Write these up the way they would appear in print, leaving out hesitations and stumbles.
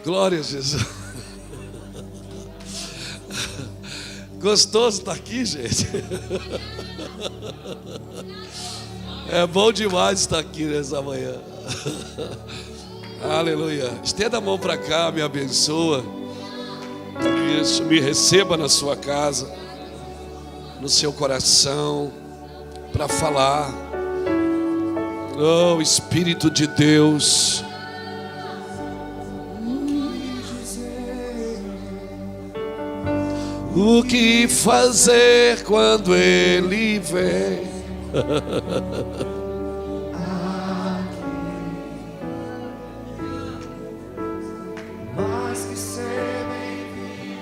Glória a Jesus. Gostoso estar aqui, gente. É bom demais estar aqui nessa manhã. Aleluia. Estenda a mão para cá, me abençoa. Isso, me receba na sua casa, no seu coração, para falar. Oh, Espírito de Deus. O que fazer quando Ele vem? Mais que ser bem-vindo,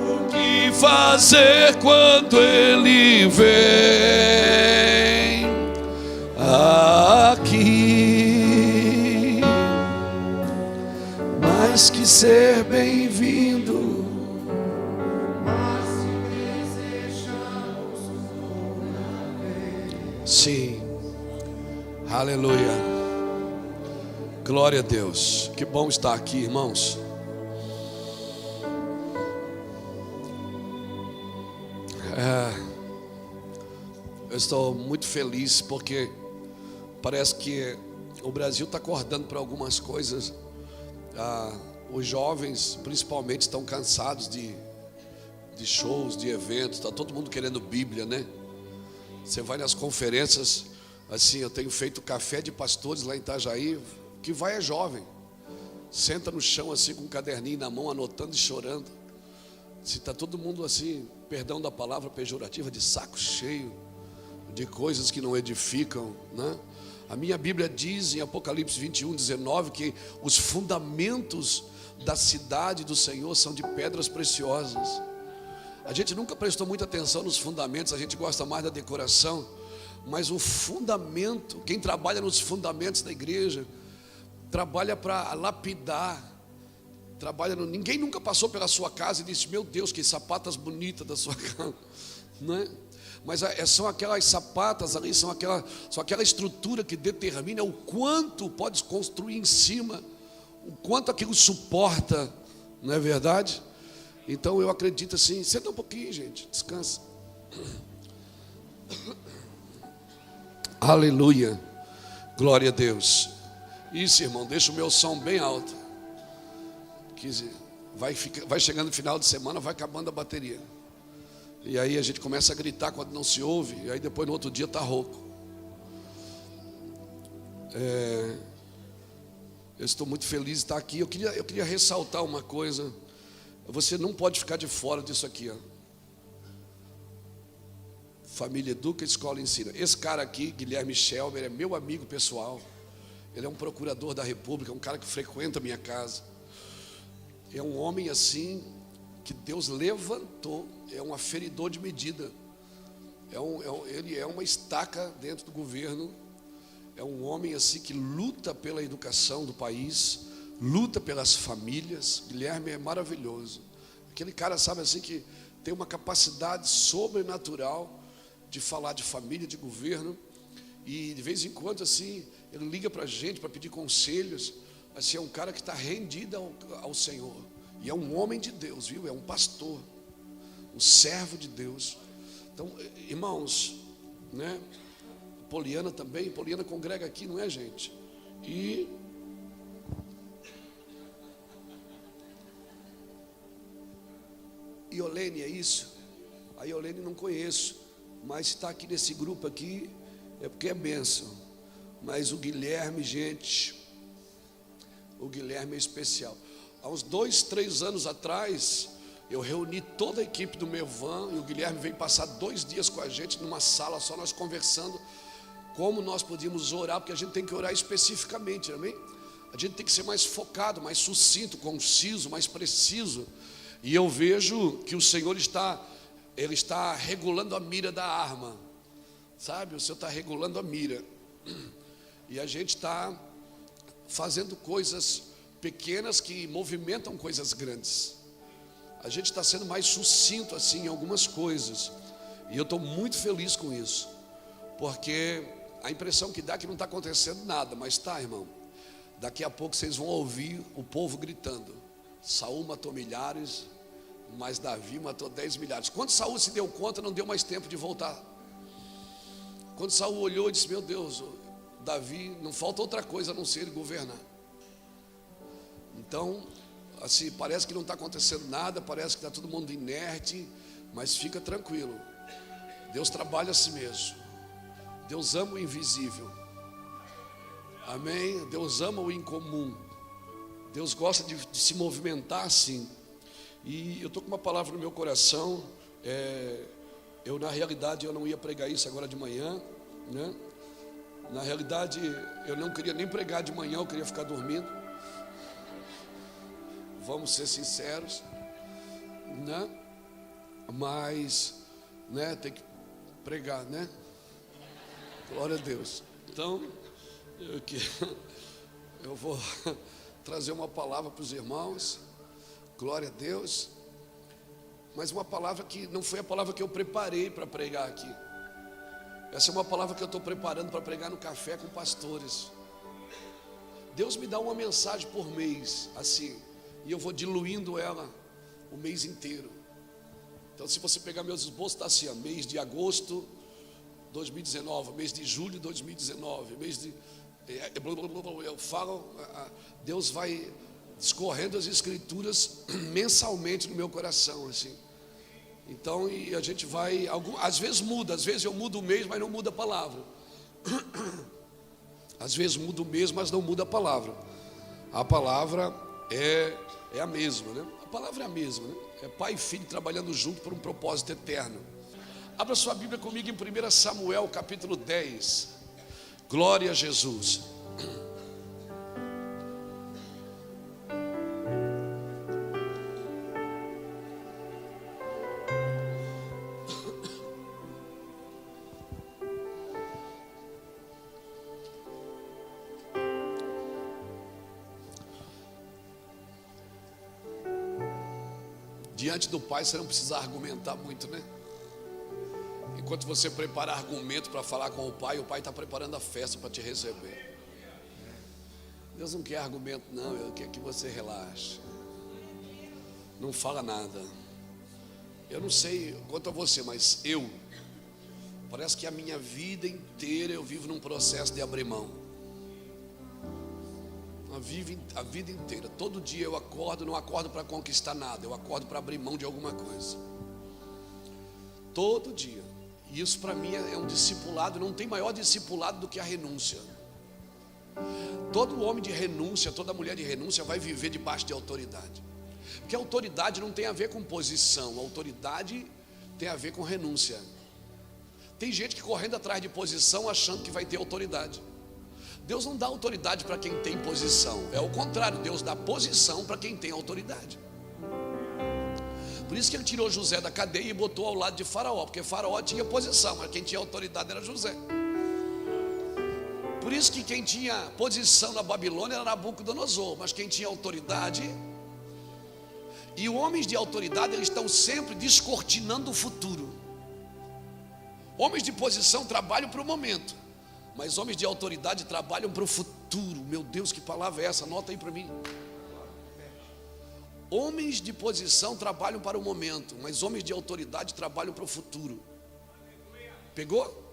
O que fazer quando Ele vem aqui? Mais que ser bem-vindo, mas se desejamos sim, aleluia, glória a Deus. Que bom estar aqui, irmãos. Eu estou muito feliz porque parece que o Brasil está acordando para algumas coisas. Os jovens principalmente estão cansados de shows, de eventos. Está todo mundo querendo Bíblia, né? Você vai nas conferências, assim, eu tenho feito café de pastores lá em Itajaí, que vai é jovem, senta no chão assim com um caderninho na mão, anotando e chorando. Se está todo mundo assim, perdão da palavra pejorativa, de saco cheio de coisas que não edificam, né? A minha Bíblia diz em Apocalipse 21:19 que os fundamentos da cidade do Senhor são de pedras preciosas. A gente nunca prestou muita atenção nos fundamentos, a gente gosta mais da decoração, mas o fundamento, quem trabalha nos fundamentos da igreja, trabalha para lapidar, ninguém nunca passou pela sua casa e disse: meu Deus, que sapatas bonitas da sua casa, não é? Mas são aquelas sapatas ali, são aquela estrutura que determina o quanto pode construir em cima, o quanto aquilo suporta, não é verdade? Então eu acredito assim. Senta um pouquinho, gente, descansa. Aleluia, glória a Deus. Isso, irmão, deixa o meu som bem alto, que vai chegando no final de semana, vai acabando a bateria. E aí a gente começa a gritar quando não se ouve, e aí depois no outro dia está rouco. Eu estou muito feliz de estar aqui. Eu queria ressaltar uma coisa. Você não pode ficar de fora disso aqui, ó. Família educa, escola ensina. Esse cara aqui, Guilherme Schelber, é meu amigo pessoal. Ele é um procurador da República, um cara que frequenta a minha casa. É um homem assim que Deus levantou, é um aferidor de medida. Ele é uma estaca dentro do governo. É um homem assim que luta pela educação do país, luta pelas famílias. Guilherme é maravilhoso. Aquele cara, sabe assim, que tem uma capacidade sobrenatural de falar de família, de governo. E de vez em quando assim, ele liga para a gente para pedir conselhos. Assim, é um cara que está rendido ao Senhor. E é um homem de Deus, viu? É um pastor, um servo de Deus. Então, irmãos, né? Poliana também, Poliana congrega aqui, não é, gente? E Iolene, é isso? A Iolene não conheço, mas está aqui nesse grupo aqui, é porque é bênção. Mas o Guilherme, gente, o Guilherme é especial. Há uns 2, 3 anos atrás, eu reuni toda a equipe do Mevan e o Guilherme veio passar 2 dias com a gente numa sala só, nós conversando como nós podíamos orar, porque a gente tem que orar especificamente, amém? A gente tem que ser mais focado, mais sucinto, conciso, mais preciso. E eu vejo que o Senhor está regulando a mira da arma, sabe? O Senhor está regulando a mira. E a gente está fazendo coisas pequenas que movimentam coisas grandes. A gente está sendo mais sucinto assim em algumas coisas, e eu estou muito feliz com isso, porque a impressão que dá é que não está acontecendo nada, mas tá, irmão. Daqui a pouco vocês vão ouvir o povo gritando: Saul matou milhares, mas Davi matou 10 milhares. Quando Saul se deu conta, não deu mais tempo de voltar. Quando Saul olhou e disse: meu Deus, Davi, não falta outra coisa a não ser ele governar. Então, assim, parece que não está acontecendo nada, parece que está todo mundo inerte, mas fica tranquilo. Deus trabalha assim mesmo. Deus ama o invisível. Amém? Deus ama o incomum. Deus gosta de se movimentar assim. E eu estou com uma palavra no meu coração. Na realidade, eu não ia pregar isso agora de manhã, né? Na realidade, eu não queria nem pregar de manhã, eu queria ficar dormindo. Vamos ser sinceros, né? Mas, né, tem que pregar, né? Glória a Deus. Então, eu vou trazer uma palavra para os irmãos. Glória a Deus. Mas uma palavra que não foi a palavra que eu preparei para pregar aqui. Essa é uma palavra que eu estou preparando para pregar no café com pastores. Deus me dá uma mensagem por mês, assim, e eu vou diluindo ela o mês inteiro. Então, se você pegar meus esboços, está assim, ó, mês de agosto 2019, mês de julho 2019, mês de... eu falo, Deus vai discorrendo as escrituras mensalmente no meu coração, assim. Então, e a gente vai, às vezes muda, às vezes eu mudo o mês, mas não muda a palavra. Às vezes muda o mês, mas não muda a palavra. A palavra é a mesma, né? A palavra é a mesma, né? É pai e filho trabalhando junto por um propósito eterno. Abra sua Bíblia comigo em 1 Samuel, capítulo 10. Glória a Jesus. Diante do Pai você não precisa argumentar muito, né? Enquanto você prepara argumento para falar com o Pai está preparando a festa para te receber. Deus não quer argumento não, Ele quer que você relaxe. Não fala nada. Eu não sei quanto a você, mas parece que a minha vida inteira eu vivo num processo de abrir mão. A vida inteira, todo dia eu acordo, não acordo para conquistar nada, eu acordo para abrir mão de alguma coisa. Todo dia. E isso para mim é um discipulado, não tem maior discipulado do que a renúncia. Todo homem de renúncia, toda mulher de renúncia vai viver debaixo de autoridade. Porque a autoridade não tem a ver com posição, a autoridade tem a ver com renúncia. Tem gente que correndo atrás de posição achando que vai ter autoridade. Deus não dá autoridade para quem tem posição, é o contrário, Deus dá posição para quem tem autoridade. Por isso que ele tirou José da cadeia e botou ao lado de Faraó, porque Faraó tinha posição, mas quem tinha autoridade era José. Por isso que quem tinha posição na Babilônia era Nabucodonosor, mas quem tinha autoridade, e homens de autoridade, eles estão sempre descortinando o futuro. Homens de posição trabalham para o momento, mas homens de autoridade trabalham para o futuro. Meu Deus, que palavra é essa? Anota aí para mim. Homens de posição trabalham para o momento, mas homens de autoridade trabalham para o futuro. Pegou?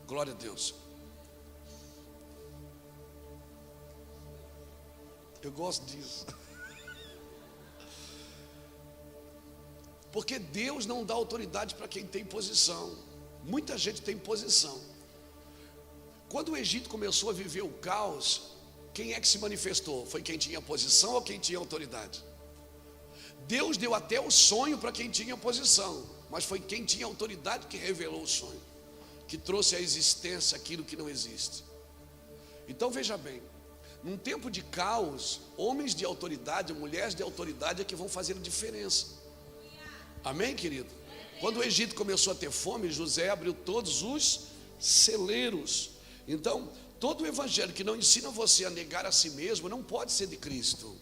Glória a Deus. Eu gosto disso. Porque Deus não dá autoridade para quem tem posição. Muita gente tem posição. Quando o Egito começou a viver o caos, quem é que se manifestou? Foi quem tinha posição ou quem tinha autoridade? Deus deu até o sonho para quem tinha posição, mas foi quem tinha autoridade que revelou o sonho, que trouxe à existência aquilo que não existe. Então veja bem, num tempo de caos, homens de autoridade, mulheres de autoridade é que vão fazer a diferença. Amém, querido? Quando o Egito começou a ter fome, José abriu todos os celeiros. Então, todo o evangelho que não ensina você a negar a si mesmo não pode ser de Cristo.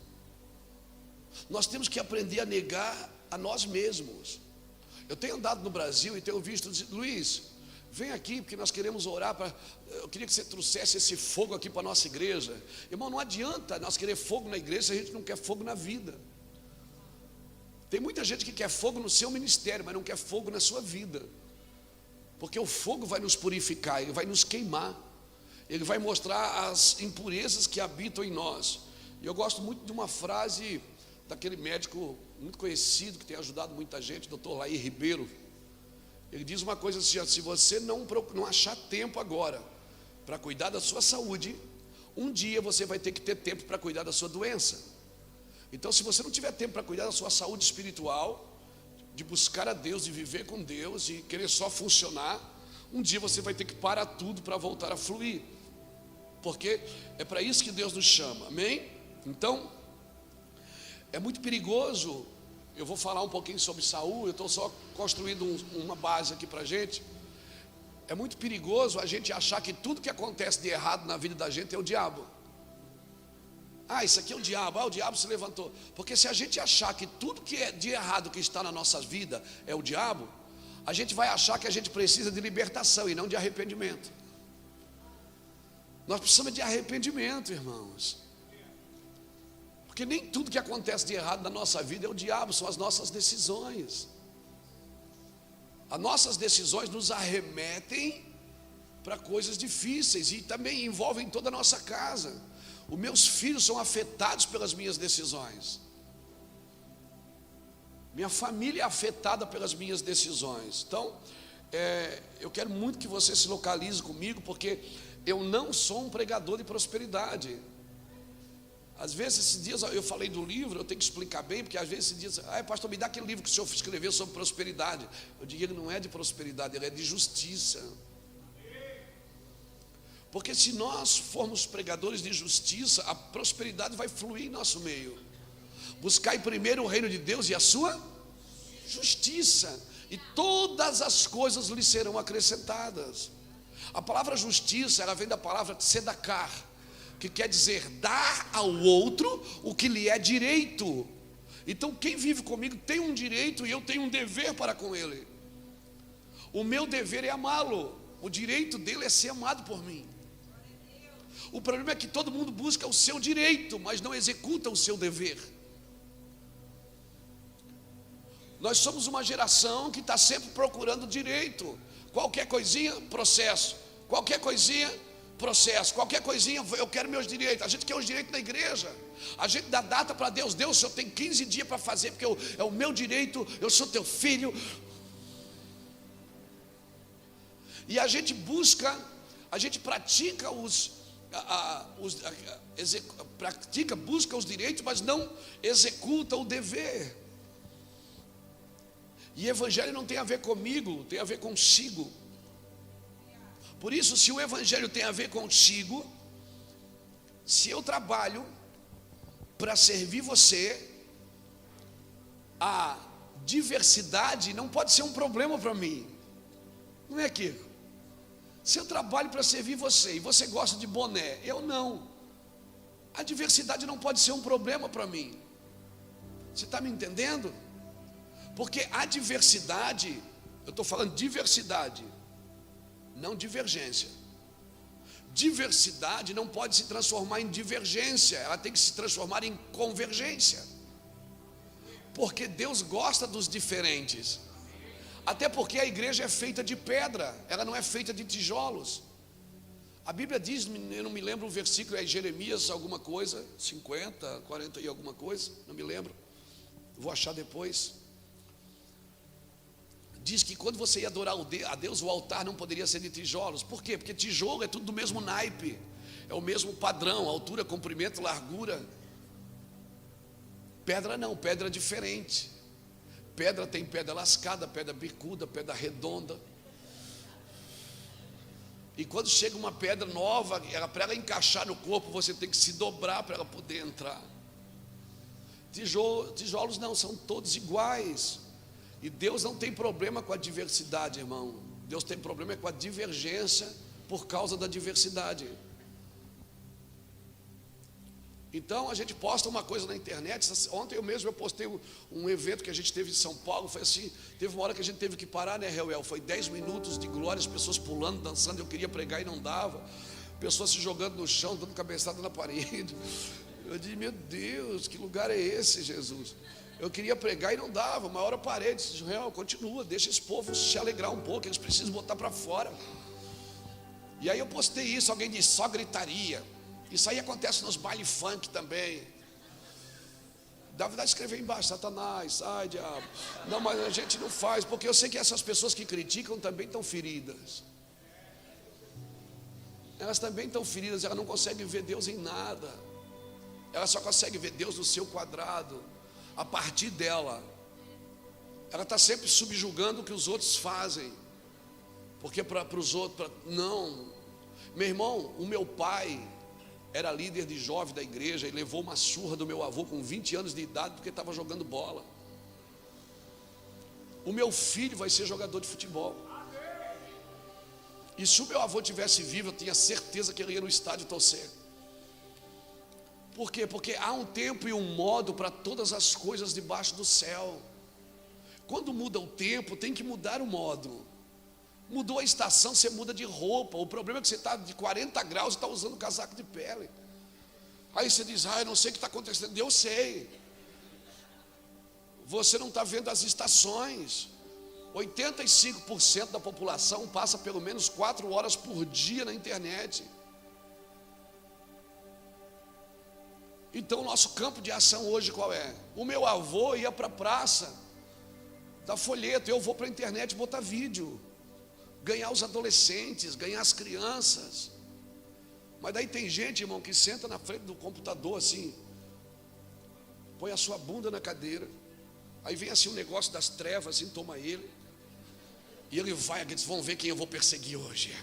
Nós temos que aprender a negar a nós mesmos. Eu tenho andado no Brasil e tenho visto, Luiz, vem aqui porque nós queremos orar eu queria que você trouxesse esse fogo aqui para a nossa igreja. Irmão, não adianta nós querer fogo na igreja se a gente não quer fogo na vida. Tem muita gente que quer fogo no seu ministério, mas não quer fogo na sua vida. Porque o fogo vai nos purificar, ele vai nos queimar, ele vai mostrar as impurezas que habitam em nós. E eu gosto muito de uma frase daquele médico muito conhecido, que tem ajudado muita gente, Dr. Lair Ribeiro. Ele diz uma coisa assim: se você não achar tempo agora para cuidar da sua saúde, um dia você vai ter que ter tempo para cuidar da sua doença. Então, se você não tiver tempo para cuidar da sua saúde espiritual, de buscar a Deus, de viver com Deus e querer só funcionar, um dia você vai ter que parar tudo para voltar a fluir, porque é para isso que Deus nos chama, amém? Então, é muito perigoso. Eu vou falar um pouquinho sobre Saul, eu estou só construindo uma base aqui para a gente. É muito perigoso a gente achar que tudo que acontece de errado na vida da gente é o diabo. Isso aqui é o diabo se levantou. Porque se a gente achar que tudo que é de errado que está na nossa vida é o diabo, a gente vai achar que a gente precisa de libertação e não de arrependimento. Nós precisamos de arrependimento, irmãos. Porque nem tudo que acontece de errado na nossa vida é o diabo, são as nossas decisões. As nossas decisões nos arremetem para coisas difíceis e também envolvem toda a nossa casa. Os meus filhos são afetados pelas minhas decisões. Minha família é afetada pelas minhas decisões. Então, eu quero muito que você se localize comigo, porque eu não sou um pregador de prosperidade. Às vezes, esses dias eu falei do livro, eu tenho que explicar bem, porque às vezes esses dias, pastor, me dá aquele livro que o senhor escreveu sobre prosperidade. Eu digo, ele não é de prosperidade, ele é de justiça. Porque se nós formos pregadores de justiça, a prosperidade vai fluir em nosso meio. Buscai primeiro o reino de Deus e a sua justiça, e todas as coisas lhe serão acrescentadas. A palavra justiça, ela vem da palavra tzedaká, que quer dizer dar ao outro o que lhe é direito. Então quem vive comigo tem um direito e eu tenho um dever para com ele. O meu dever é amá-lo, o direito dele é ser amado por mim. O problema é que todo mundo busca o seu direito, mas não executa o seu dever. Nós somos uma geração que está sempre procurando direito. Qualquer coisinha, processo. Qualquer coisinha, processo. Qualquer coisinha, eu quero meus direitos. A gente quer os direitos na igreja. A gente dá data para Deus. Deus, o senhor tem 15 dias para fazer, porque é o meu direito, eu sou teu filho. E a gente busca, a gente pratica busca os direitos, mas não executa o dever. E evangelho não tem a ver comigo, tem a ver consigo. Por isso, se o evangelho tem a ver consigo, se eu trabalho para servir você, a diversidade não pode ser um problema para mim. Não é, Kiko? Se eu trabalho para servir você e você gosta de boné, eu não. A diversidade não pode ser um problema para mim. Você está me entendendo? Porque a diversidade, eu estou falando diversidade, não divergência. Diversidade não pode se transformar em divergência, ela tem que se transformar em convergência. Porque Deus gosta dos diferentes. Até porque a igreja é feita de pedra, ela não é feita de tijolos. A Bíblia diz, eu não me lembro o versículo, é Jeremias alguma coisa, 50, 40 e alguma coisa, não me lembro, vou achar depois. Diz que quando você ia adorar a Deus, o altar não poderia ser de tijolos. Por quê? Porque tijolo é tudo do mesmo naipe, é o mesmo padrão, altura, comprimento, largura. Pedra não, pedra é diferente. Pedra tem pedra lascada, pedra bicuda, pedra redonda. E quando chega uma pedra nova, para ela encaixar no corpo, você tem que se dobrar para ela poder entrar. Tijolos não, são todos iguais. E Deus não tem problema com a diversidade, irmão. Deus tem problema com a divergência por causa da diversidade. Então a gente posta uma coisa na internet. Ontem eu postei um evento que a gente teve em São Paulo. Foi assim, teve uma hora que a gente teve que parar, né, Reuel? Foi 10 minutos de glória, as pessoas pulando, dançando. Eu queria pregar e não dava. Pessoas se jogando no chão, dando cabeçada na parede. Eu disse, meu Deus, que lugar é esse, Jesus? Eu queria pregar e não dava. Uma hora eu parei, disse, Reuel, continua, deixa esse povo se alegrar um pouco, eles precisam botar para fora. E aí eu postei isso, alguém disse, só gritaria. Isso aí acontece nos baile funk também. Dá vontade de escrever embaixo, Satanás, sai diabo. Não, mas a gente não faz, porque eu sei que essas pessoas que criticam também estão feridas. Elas também estão feridas, elas não conseguem ver Deus em nada. Elas só conseguem ver Deus no seu quadrado. A partir dela, ela está sempre subjugando o que os outros fazem. Porque para os outros, não. Meu irmão, o meu pai era líder de jovem da igreja e levou uma surra do meu avô com 20 anos de idade porque estava jogando bola. O meu filho vai ser jogador de futebol. E se o meu avô tivesse vivo, eu tinha certeza que ele ia no estádio torcer. Por quê? Porque há um tempo e um modo para todas as coisas debaixo do céu. Quando muda o tempo, tem que mudar o modo. Mudou a estação, você muda de roupa. O problema é que você está de 40 graus e está usando casaco de pele. Aí você diz, eu não sei o que está acontecendo. Eu sei. Você não está vendo as estações. 85% da população passa pelo menos 4 horas por dia na internet. Então o nosso campo de ação hoje qual é? O meu avô ia para a praça, dar folheto, eu vou para a internet botar vídeo. Ganhar os adolescentes, ganhar as crianças. Mas daí tem gente, irmão, que senta na frente do computador assim, põe a sua bunda na cadeira, aí vem assim um negócio das trevas, assim, toma ele, e ele vai, eles vão ver quem eu vou perseguir hoje.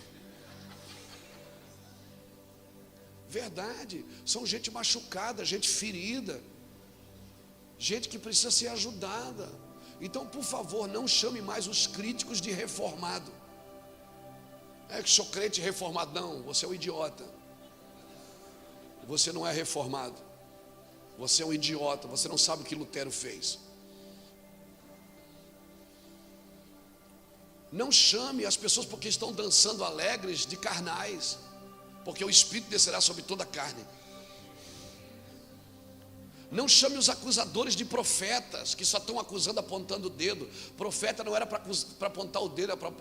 Verdade, são gente machucada, gente ferida, gente que precisa ser ajudada. Então, por favor, não chame mais os críticos de reformado. É que sou crente reformado. Não, você é um idiota. Você não é reformado. Você é um idiota. Você não sabe o que Lutero fez. Não chame as pessoas porque estão dançando alegres de carnais, porque o Espírito descerá sobre toda a carne. Não chame os acusadores de profetas, que só estão acusando, apontando o dedo. Profeta não era para apontar o dedo, era para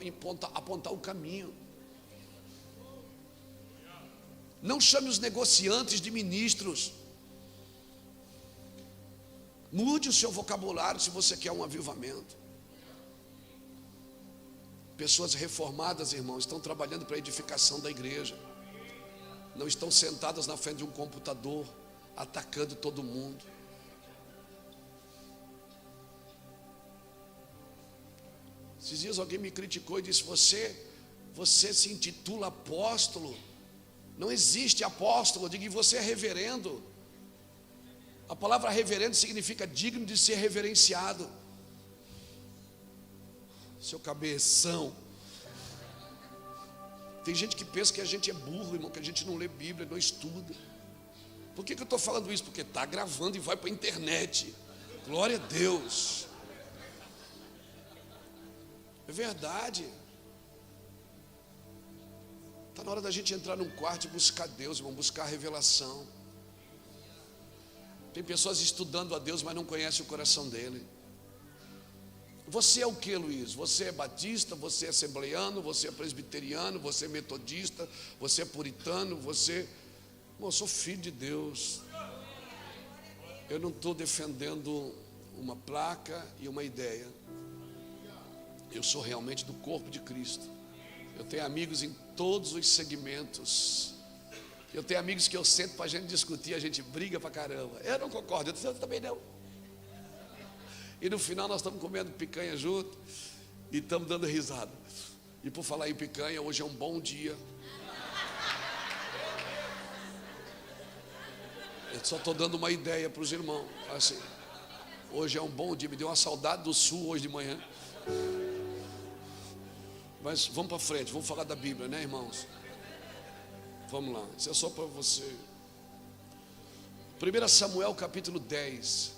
apontar o caminho. Não chame os negociantes de ministros. Mude o seu vocabulário se você quer um avivamento. Pessoas reformadas, irmãos, estão trabalhando para a edificação da igreja. Não estão sentadas na frente de um computador, atacando todo mundo. Esses dias alguém me criticou e disse, você se intitula apóstolo. Não existe apóstolo. Eu digo, e você é reverendo. A palavra reverendo significa digno de ser reverenciado. Seu cabeção. Tem gente que pensa que a gente é burro, irmão, que a gente não lê Bíblia, não estuda. Por que eu estou falando isso? Porque está gravando e vai para a internet. Glória a Deus. É verdade. Está na hora da gente entrar num quarto e buscar Deus, irmão, buscar a revelação. Tem pessoas estudando a Deus, mas não conhecem o coração dele. Você é o que, Luiz? Você é batista, você é assembleiano, você é presbiteriano, você é metodista, você é puritano, você... Bom, eu sou filho de Deus. Eu não estou defendendo uma placa e uma ideia. Eu sou realmente do corpo de Cristo. Eu tenho amigos em todos os segmentos. Eu tenho amigos que eu sento para a gente discutir, a gente briga para caramba. Eu não concordo, eu também não. E no final nós estamos comendo picanha junto e estamos dando risada. E por falar em picanha, hoje é um bom dia. Eu só estou dando uma ideia para os irmãos. Assim, hoje é um bom dia, me deu uma saudade do sul hoje de manhã. Mas vamos para frente, vamos falar da Bíblia, né, irmãos? Vamos lá, isso é só para você. 1 Samuel capítulo 10.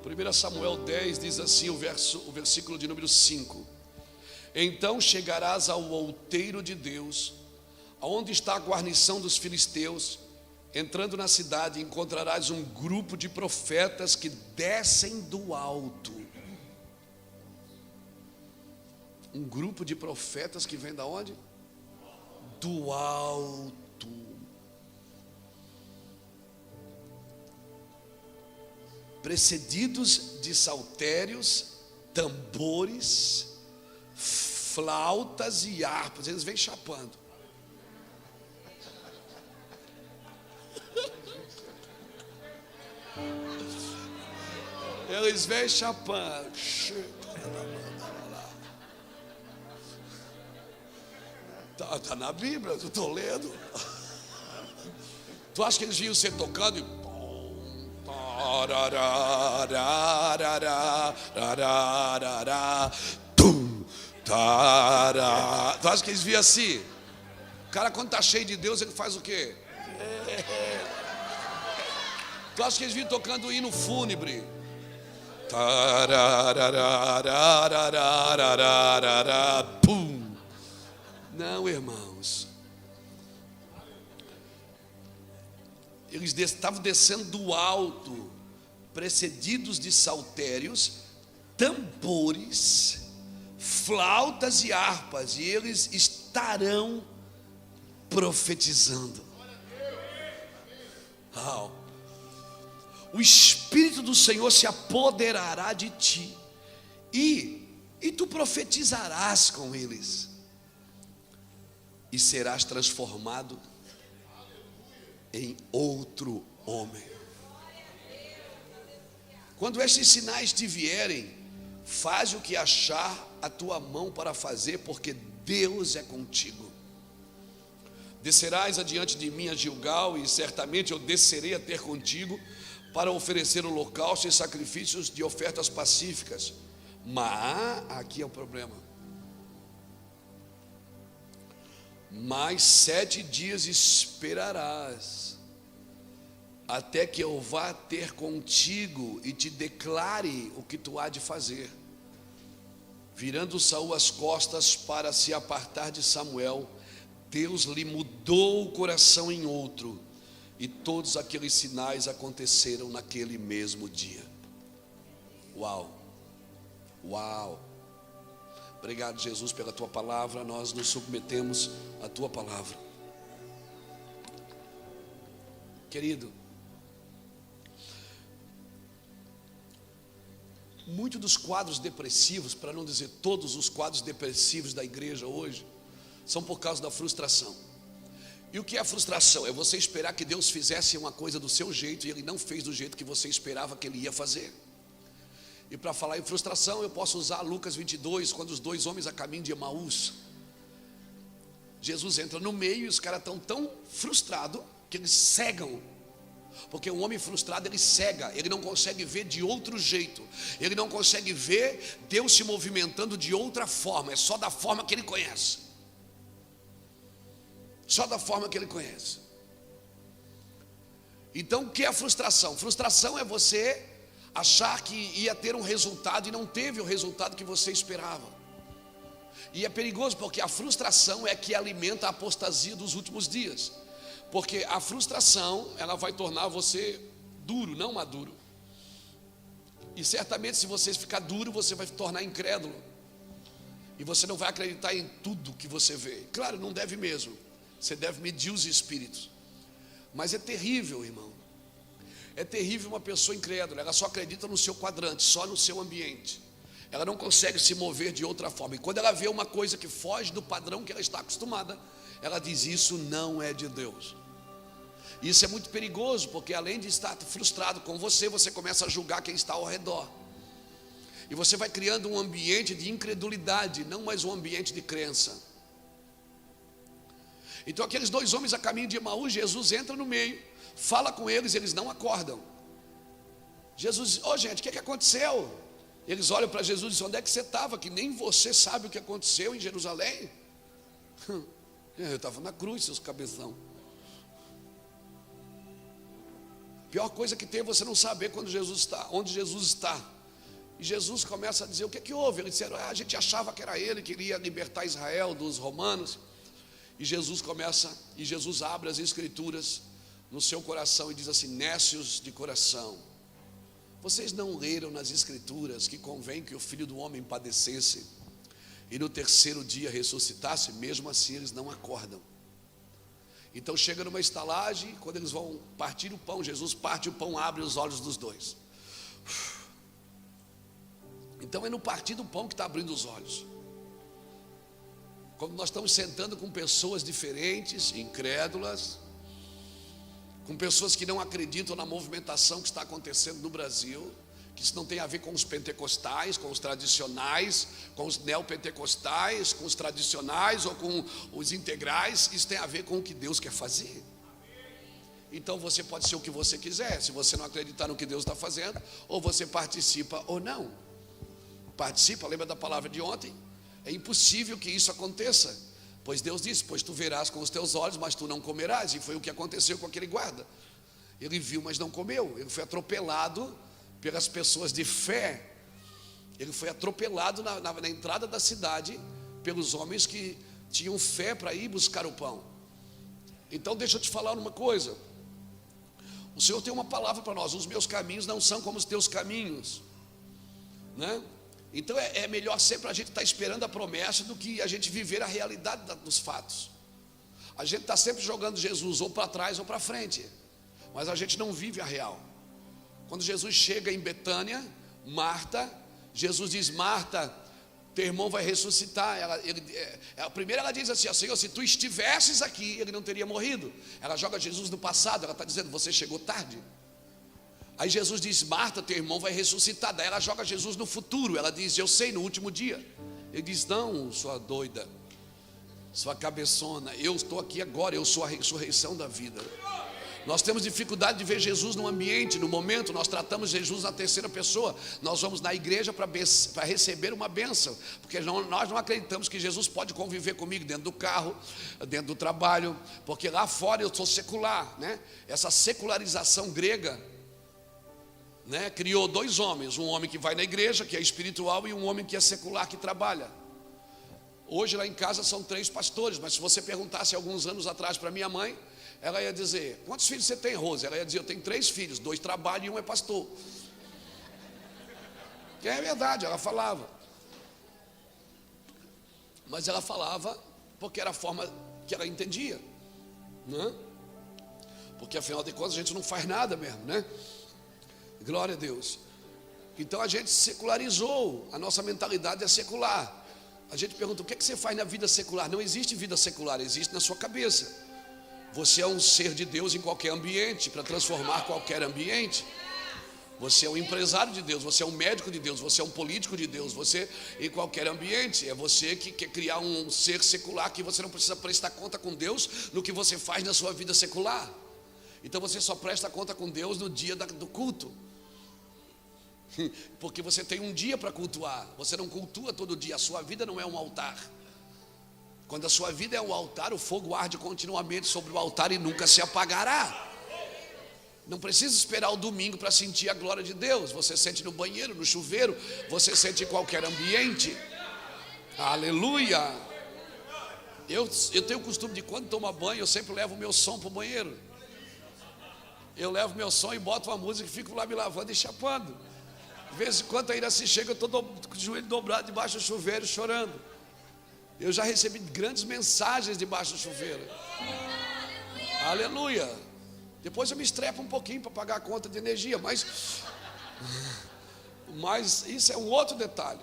Primeira Samuel 10 diz assim, o versículo de número 5: Então chegarás ao outeiro de Deus, aonde está a guarnição dos filisteus. Entrando na cidade, encontrarás um grupo de profetas que descem do alto. Um grupo de profetas que vem da onde? Do alto. Precedidos de saltérios, tambores, flautas e harpas. Eles vêm chapando. Eles vêm chapando. Tá na Bíblia, eu estou lendo. Tu acha que eles vinham ser tocando e tu acha que eles vinham assim? O cara, quando está cheio de Deus, ele faz o quê? Tu acha que eles vinham tocando o hino fúnebre? Não, irmãos. Eles estavam descendo do alto, precedidos de saltérios, tambores, flautas e harpas, e eles estarão profetizando. O Espírito do Senhor se apoderará de ti, e tu profetizarás com eles, e serás transformado em outro homem. Quando estes sinais te vierem, faz o que achar a tua mão para fazer, porque Deus é contigo. Descerás adiante de mim a Gilgal, e certamente eu descerei a ter contigo, para oferecer holocausto e sacrifícios de ofertas pacíficas. Mas, aqui é o problema. Mais 7 dias esperarás, até que eu vá ter contigo e te declare o que tu há de fazer. Virando Saul as costas para se apartar de Samuel, Deus lhe mudou o coração em outro, e todos aqueles sinais aconteceram naquele mesmo dia. Uau, uau. Obrigado, Jesus, pela tua palavra. Nós nos submetemos à tua palavra. Querido, muitos dos quadros depressivos, para não dizer todos os quadros depressivos da igreja hoje, são por causa da frustração. E o que é a frustração? É você esperar que Deus fizesse uma coisa do seu jeito e Ele não fez do jeito que você esperava que Ele ia fazer. E para falar em frustração, eu posso usar Lucas 22, quando os 2 homens a caminho de Emaús, Jesus entra no meio e os caras estão tão frustrados que eles cegam. Porque um homem frustrado, ele cega, ele não consegue ver de outro jeito, ele não consegue ver Deus se movimentando de outra forma, é só da forma que ele conhece. Só da forma que ele conhece. Então, o que é a frustração? Frustração é você achar que ia ter um resultado e não teve o resultado que você esperava. E é perigoso, porque a frustração é que alimenta a apostasia dos últimos dias. Porque a frustração, ela vai tornar você duro, não maduro. E certamente, se você ficar duro, você vai se tornar incrédulo. E você não vai acreditar em tudo que você vê. Claro, não deve mesmo. Você deve medir os espíritos. Mas é terrível, irmão. É terrível uma pessoa incrédula. Ela só acredita no seu quadrante, só no seu ambiente. Ela não consegue se mover de outra forma. E quando ela vê uma coisa que foge do padrão que ela está acostumada, ela diz: isso não é de Deus. Isso é muito perigoso, porque além de estar frustrado com você, você começa a julgar quem está ao redor. E você vai criando um ambiente de incredulidade, não mais um ambiente de crença. Então aqueles 2 homens a caminho de Emaús, Jesus entra no meio, fala com eles, eles não acordam. Jesus diz: gente, o que aconteceu? Eles olham para Jesus e dizem: onde é que você estava? Que nem você sabe o que aconteceu em Jerusalém. Eu estava na cruz, seus cabeção. A pior coisa que tem é você não saber quando Jesus está, onde Jesus está. E Jesus começa a dizer: o que é que houve? Eles disseram: a gente achava que era ele que iria libertar Israel dos romanos. E Jesus abre as escrituras no seu coração e diz assim: nécios de coração, vocês não leram nas escrituras que convém que o Filho do Homem padecesse e no terceiro dia ressuscitasse? Mesmo assim eles não acordam. Então chega numa estalagem, quando eles vão partir o pão, Jesus parte o pão, abre os olhos dos dois. Então é no partir do pão que está abrindo os olhos. Quando nós estamos sentando com pessoas diferentes, incrédulas, com pessoas que não acreditam na movimentação que está acontecendo no Brasil, que isso não tem a ver com os pentecostais, com os tradicionais, com os neopentecostais, com os tradicionais ou com os integrais. Isso tem a ver com o que Deus quer fazer. Então você pode ser o que você quiser, se você não acreditar no que Deus está fazendo, ou você participa ou não. Participa, lembra da palavra de ontem? É impossível que isso aconteça, pois Deus disse: pois tu verás com os teus olhos, mas tu não comerás. E foi o que aconteceu com aquele guarda. Ele viu, mas não comeu. Ele foi atropelado pelas pessoas de fé. Ele foi atropelado na entrada da cidade pelos homens que tinham fé para ir buscar o pão. Então deixa eu te falar uma coisa. O Senhor tem uma palavra para nós: os meus caminhos não são como os teus caminhos, né? Então é melhor sempre a gente estar esperando a promessa do que a gente viver a realidade dos fatos. A gente está sempre jogando Jesus ou para trás ou para frente, mas a gente não vive a real. Quando Jesus chega em Betânia, Marta, Jesus diz: Marta, teu irmão vai ressuscitar. Primeiro ela diz assim: Senhor, se tu estivesses aqui, ele não teria morrido. Ela joga Jesus no passado, ela está dizendo: você chegou tarde. Aí Jesus diz: Marta, teu irmão vai ressuscitar. Daí ela joga Jesus no futuro. Ela diz: eu sei, no último dia. Ele diz: não, sua doida, sua cabeçona, eu estou aqui agora, eu sou a ressurreição da vida. Nós temos dificuldade de ver Jesus no ambiente, no momento. Nós tratamos Jesus na terceira pessoa. Nós vamos na igreja para receber uma bênção, porque nós não acreditamos que Jesus pode conviver comigo dentro do carro, dentro do trabalho, porque lá fora eu sou secular, né? Essa secularização grega, né, criou dois homens: um homem que vai na igreja, que é espiritual, e um homem que é secular, que trabalha. Hoje lá em casa são 3 pastores, mas se você perguntasse alguns anos atrás para minha mãe, ela ia dizer: quantos filhos você tem, Rose? Ela ia dizer: eu tenho 3 filhos, 2 trabalham e 1 é pastor. Que é verdade, ela falava. Mas ela falava porque era a forma que ela entendia, né? Porque afinal de contas a gente não faz nada mesmo, né? Glória a Deus. Então a gente secularizou, a nossa mentalidade é secular. A gente pergunta: o que é que você faz na vida secular? Não existe vida secular, existe na sua cabeça. Você é um ser de Deus em qualquer ambiente, para transformar qualquer ambiente. Você é um empresário de Deus, você é um médico de Deus, você é um político de Deus, você em qualquer ambiente. É você que quer criar um ser secular, que você não precisa prestar conta com Deus no que você faz na sua vida secular. Então você só presta conta com Deus no dia do culto, porque você tem um dia para cultuar. Você não cultua todo dia, a sua vida não é um altar. Quando a sua vida é um altar, o fogo arde continuamente sobre o altar e nunca se apagará. Não precisa esperar o domingo para sentir a glória de Deus. Você sente no banheiro, no chuveiro, você sente em qualquer ambiente. Aleluia. Eu tenho o costume de, quando tomo banho, eu sempre levo o meu som para o banheiro. Eu levo meu som e boto uma música e fico lá me lavando e chapando. De vez em quando ainda se chega, eu estou com o joelho dobrado debaixo do chuveiro chorando. Eu já recebi grandes mensagens debaixo do chuveiro. Aleluia. Depois eu me estrepo um pouquinho para pagar a conta de energia, mas isso é um outro detalhe.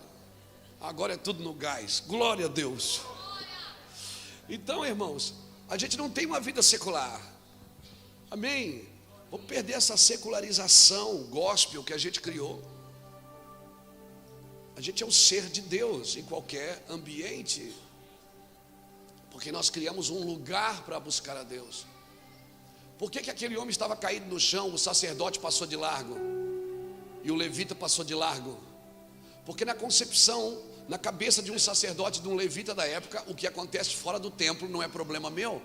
Agora é tudo no gás. Glória a Deus. Então, irmãos, a gente não tem uma vida secular. Amém? Vamos perder essa secularização gospel que a gente criou. A gente é um ser de Deus em qualquer ambiente, porque nós criamos um lugar para buscar a Deus. Por que aquele homem estava caído no chão, o sacerdote passou de largo e o levita passou de largo? Porque na concepção, na cabeça de um sacerdote, de um levita da época, o que acontece fora do templo não é problema meu.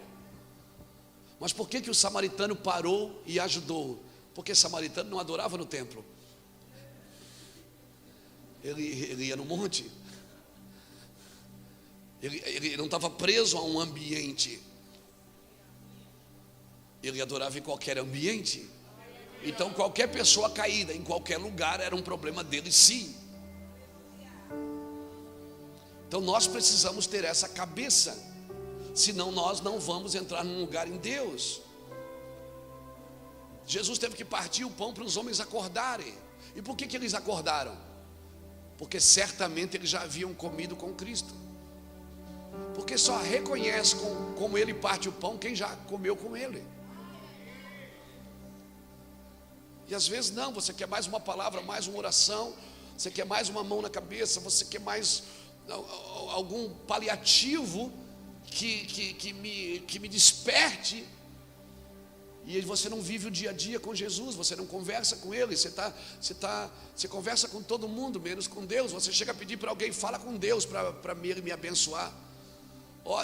Mas por que o samaritano parou e ajudou? Porque o samaritano não adorava no templo. Ele ia no monte. Ele não estava preso a um ambiente. Ele adorava em qualquer ambiente. Então qualquer pessoa caída em qualquer lugar era um problema dele, sim. Então nós precisamos ter essa cabeça, senão nós não vamos entrar num lugar em Deus. Jesus teve que partir o pão para os homens acordarem. E por que eles acordaram? Porque certamente eles já haviam comido com Cristo. Porque só reconhece como ele parte o pão quem já comeu com ele. E às vezes não, você quer mais uma palavra, mais uma oração, você quer mais uma mão na cabeça, você quer mais algum paliativo que me desperte. E você não vive o dia a dia com Jesus, você não conversa com Ele, você conversa com todo mundo, menos com Deus. Você chega a pedir para alguém, fala com Deus para Ele me abençoar.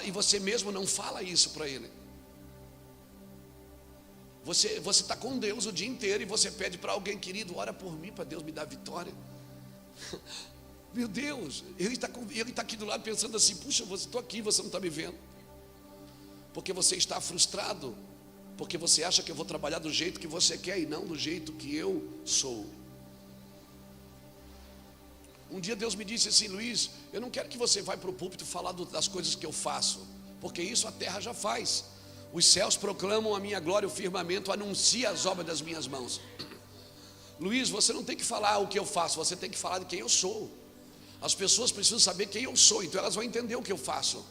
E você mesmo não fala isso para Ele. Você está com Deus o dia inteiro e você pede para alguém, querido, ora por mim para Deus me dar vitória. Meu Deus, Ele está aqui do lado pensando assim, puxa, estou aqui, você não está me vendo. Porque você está frustrado, porque você acha que eu vou trabalhar do jeito que você quer e não do jeito que eu sou. Um dia Deus me disse assim, Luiz, eu não quero que você vá para o púlpito falar das coisas que eu faço, porque isso a terra já faz. Os céus proclamam a minha glória, o firmamento anuncia as obras das minhas mãos. Luiz, você não tem que falar o que eu faço, você tem que falar de quem eu sou. As pessoas precisam saber quem eu sou, então elas vão entender o que eu faço.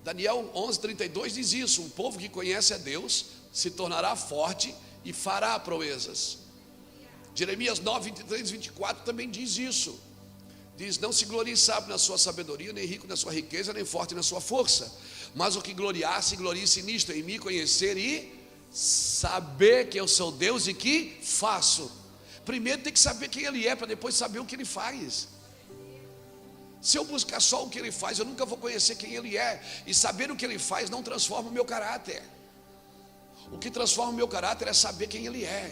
Daniel 11:32 diz isso: um povo que conhece a Deus se tornará forte e fará proezas. Jeremias 9:23-24 também diz isso. Diz, não se glorie sábio na sua sabedoria, nem rico na sua riqueza, nem forte na sua força, mas o que gloriar-se, glorie-se nisto, em me conhecer e saber que eu sou Deus e que faço. Primeiro tem que saber quem Ele é, para depois saber o que Ele faz. Se eu buscar só o que Ele faz, eu nunca vou conhecer quem Ele é. E saber o que Ele faz não transforma o meu caráter. O que transforma o meu caráter é saber quem Ele é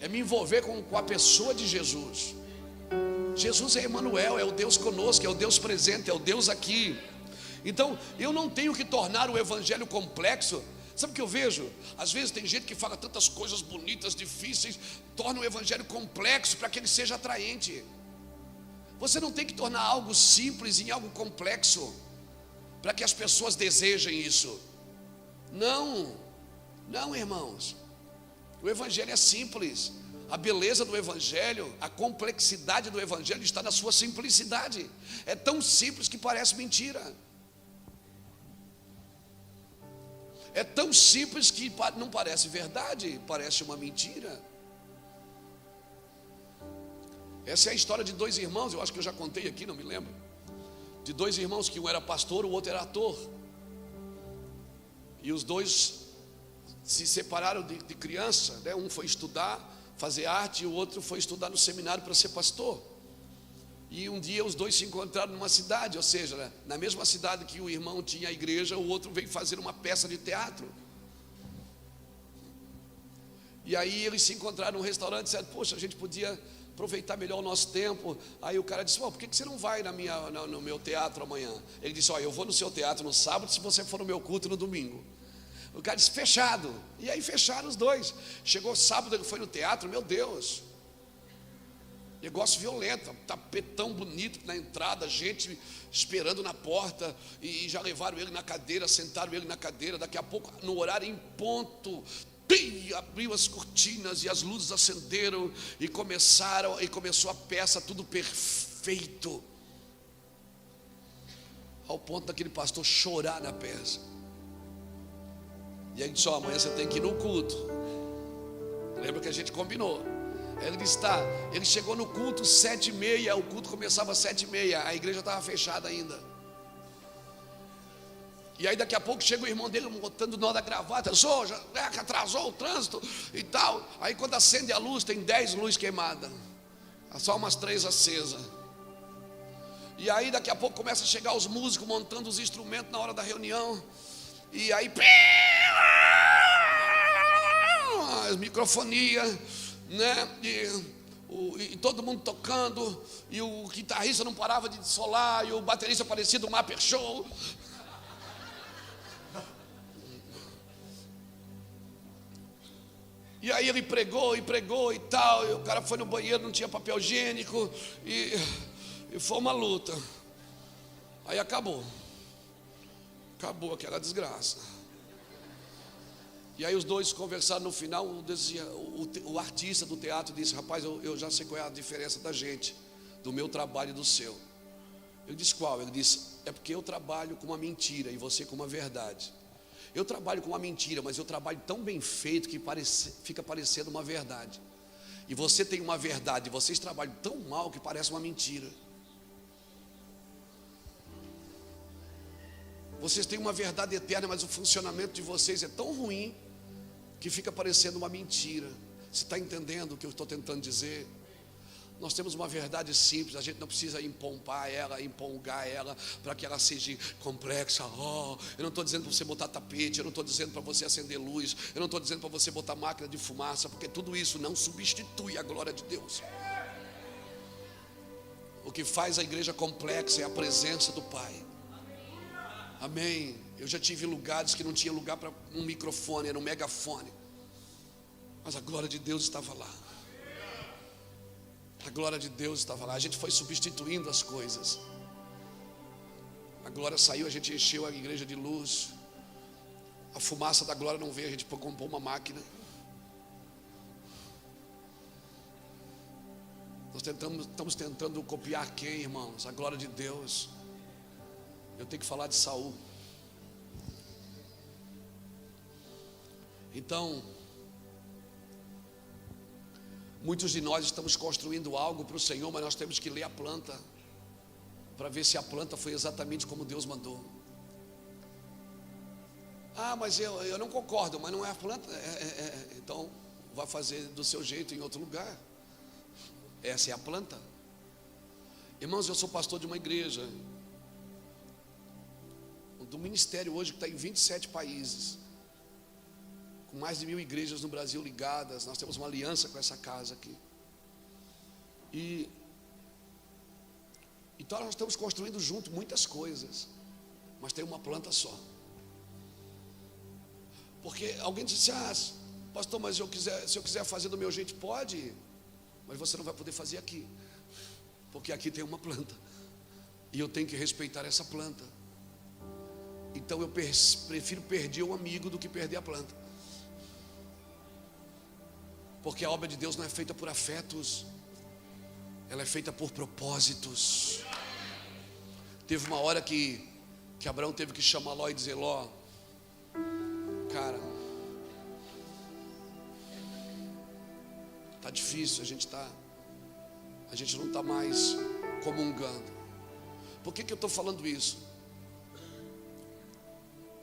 me envolver com a pessoa de Jesus. Jesus é Emmanuel, é o Deus conosco, é o Deus presente, é o Deus aqui. Então eu não tenho que tornar o evangelho complexo. Sabe o que eu vejo? Às vezes tem gente que fala tantas coisas bonitas, difíceis, torna o evangelho complexo para que ele seja atraente. Você não tem que tornar algo simples em algo complexo para que as pessoas desejem isso. Não, irmãos. O evangelho é simples. A beleza do evangelho, a complexidade do evangelho está na sua simplicidade. É tão simples que parece mentira. É tão simples que não parece verdade, parece uma mentira. Essa é a história de dois irmãos, eu acho que eu já contei aqui, não me lembro. De dois irmãos, que um era pastor, o outro era ator. E os dois se separaram de criança, né? Um foi estudar, fazer arte, e o outro foi estudar no seminário para ser pastor. E um dia os dois se encontraram numa cidade, ou seja, né, na mesma cidade que o irmão tinha a igreja, o outro veio fazer uma peça de teatro. E aí eles se encontraram num restaurante e disseram, poxa, a gente podia aproveitar melhor o nosso tempo. Aí o cara disse, por que você não vai no meu teatro amanhã? Ele disse, eu vou no seu teatro no sábado, se você for no meu culto no domingo. O cara disse, fechado. E aí fecharam os dois. Chegou sábado, ele foi no teatro, meu Deus, negócio violento, tapetão bonito na entrada, gente esperando na porta, e já levaram ele na cadeira, sentaram ele na cadeira. Daqui a pouco, no horário em ponto, abriu as cortinas e as luzes acenderam e começou a peça, tudo perfeito, ao ponto daquele pastor chorar na peça. E aí disse, amanhã você tem que ir no culto. Lembra que a gente combinou? Ele disse, tá. Ele chegou no culto 7h30, o culto começava às 7h30, a igreja estava fechada ainda. E aí daqui a pouco chega o irmão dele botando o nó da gravata, já atrasou o trânsito e tal. Aí quando acende a luz, tem 10 luzes queimadas. Só umas 3 acesas. E aí daqui a pouco começa a chegar os músicos montando os instrumentos na hora da reunião. E aí as microfonias, né? E todo mundo tocando. E o guitarrista não parava de solar. E o baterista parecia do Mapper Show. E aí ele pregou e tal. E o cara foi no banheiro, não tinha papel higiênico. E foi uma luta. Aí acabou aquela desgraça. E aí os dois conversaram no final. O artista do teatro disse: rapaz, eu já sei qual é a diferença da gente, do meu trabalho e do seu. Eu disse: qual? Ele disse: é porque eu trabalho com uma mentira e você com uma verdade. Eu trabalho com uma mentira, mas eu trabalho tão bem feito que fica parecendo uma verdade. E você tem uma verdade, e vocês trabalham tão mal que parece uma mentira. Vocês têm uma verdade eterna, mas o funcionamento de vocês é tão ruim que fica parecendo uma mentira. Você está entendendo o que eu estou tentando dizer? Nós temos uma verdade simples, a gente não precisa empolgar ela para que ela seja complexa. Eu não estou dizendo para você botar tapete, eu não estou dizendo para você acender luz, eu não estou dizendo para você botar máquina de fumaça, porque tudo isso não substitui a glória de Deus. O que faz a igreja complexa é a presença do Pai. Amém. Eu já tive lugares que não tinha lugar para um microfone, era um megafone, mas a glória de Deus estava lá. A glória de Deus estava lá. A gente foi substituindo as coisas. A glória saiu, a gente encheu a igreja de luz. A fumaça da glória não veio, a gente comprou uma máquina. Nós estamos tentando copiar quem, irmãos? A glória de Deus. Eu tenho que falar de Saul. Então, muitos de nós estamos construindo algo para o Senhor, mas nós temos que ler a planta para ver se a planta foi exatamente como Deus mandou. Mas eu não concordo, mas não é a planta. Então, vai fazer do seu jeito em outro lugar. Essa é a planta. Irmãos, eu sou pastor de uma igreja, do ministério hoje que está em 27 países, com mais de 1000 igrejas no Brasil ligadas. Nós temos uma aliança com essa casa aqui. Então nós estamos construindo junto muitas coisas, mas tem uma planta só. Porque alguém disse: pastor, mas se eu quiser fazer do meu jeito, pode, mas você não vai poder fazer aqui, porque aqui tem uma planta, e eu tenho que respeitar essa planta. Então eu prefiro perder um amigo do que perder a planta. Porque a obra de Deus não é feita por afetos, ela é feita por propósitos. Teve uma hora que Abraão teve que chamar Ló e dizer: Ló, cara, tá difícil, a gente não está mais comungando. Por que eu estou falando isso?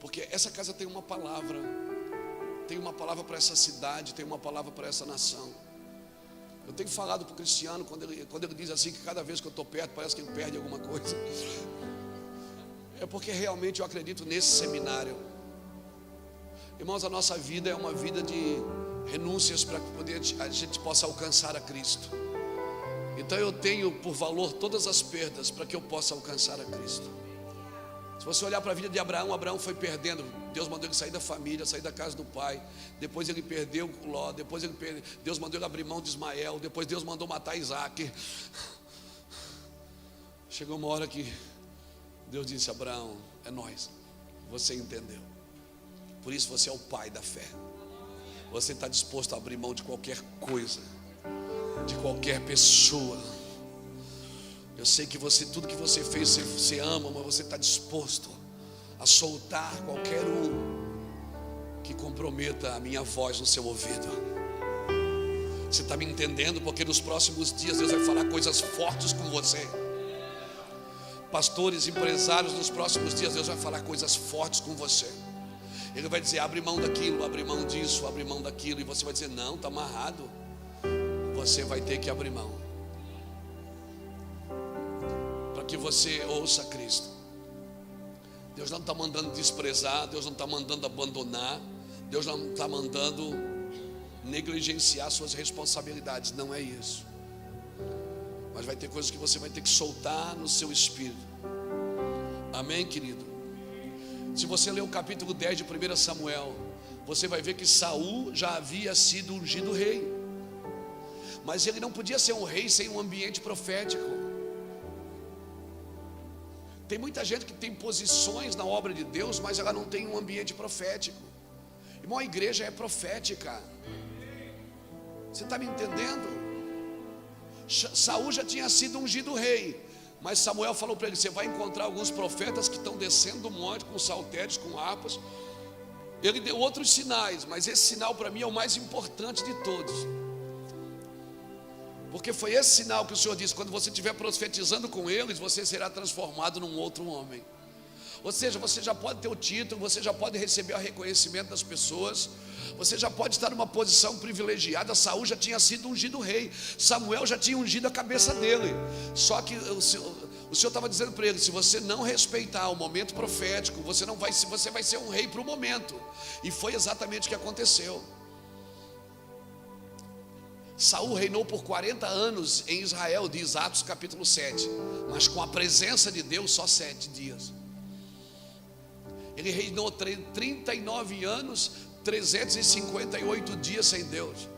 Porque essa casa tem uma palavra. Tem uma palavra para essa cidade, tem uma palavra para essa nação. Eu tenho falado para o Cristiano, quando ele diz assim, que cada vez que eu estou perto, parece que ele perde alguma coisa. É porque realmente eu acredito nesse seminário. Irmãos, a nossa vida é uma vida de renúncias para que a gente possa alcançar a Cristo. Então eu tenho por valor todas as perdas para que eu possa alcançar a Cristo. Se você olhar para a vida de Abraão foi perdendo. Deus mandou ele sair da família, sair da casa do pai. Depois ele perdeu Ló. Deus mandou ele abrir mão de Ismael. Depois Deus mandou matar Isaac. Chegou uma hora que Deus disse: Abraão, é nós. Você entendeu. Por isso você é o pai da fé. Você está disposto a abrir mão de qualquer coisa, de qualquer pessoa. Eu sei que tudo que você fez, você ama, mas você está disposto a soltar qualquer que comprometa a minha voz no seu ouvido. Você está me entendendo? Porque nos próximos dias Deus vai falar coisas fortes com você. Pastores, empresários, nos próximos dias Deus vai falar coisas fortes com você. Ele vai dizer: abre mão daquilo, abre mão disso, abre mão daquilo. E você vai dizer: não, está amarrado. Você vai ter que abrir mão. que você ouça Cristo. Deus não está mandando desprezar, Deus não está mandando abandonar, Deus não está mandando negligenciar suas responsabilidades, não é isso. Mas vai ter coisas que você vai ter que soltar no seu espírito. Amém, querido? Se você ler o capítulo 10 de 1 Samuel, você vai ver que Saul já havia sido ungido rei, mas ele não podia ser um rei sem um ambiente profético. Tem muita gente que tem posições na obra de Deus, mas ela não tem um ambiente profético. Irmão, a igreja é profética. Você está me entendendo? Saul já tinha sido ungido rei, mas Samuel falou para ele: você vai encontrar alguns profetas que estão descendo do monte com saltérios, com harpas. Ele deu outros sinais, mas esse sinal para mim é o mais importante de todos, porque foi esse sinal que o Senhor disse: quando você estiver profetizando com eles, você será transformado num outro homem. Ou seja, você já pode ter o título, você já pode receber o reconhecimento das pessoas, você já pode estar numa posição privilegiada. Saul já tinha sido ungido rei, Samuel já tinha ungido a cabeça dele. Só que o Senhor estava dizendo para ele: se você não respeitar o momento profético, você vai ser um rei para o momento. E foi exatamente o que aconteceu. Saul reinou por 40 anos em Israel, diz Atos capítulo 7, mas com a presença de Deus só 7 dias. Ele reinou 39 anos, 358 dias sem Deus.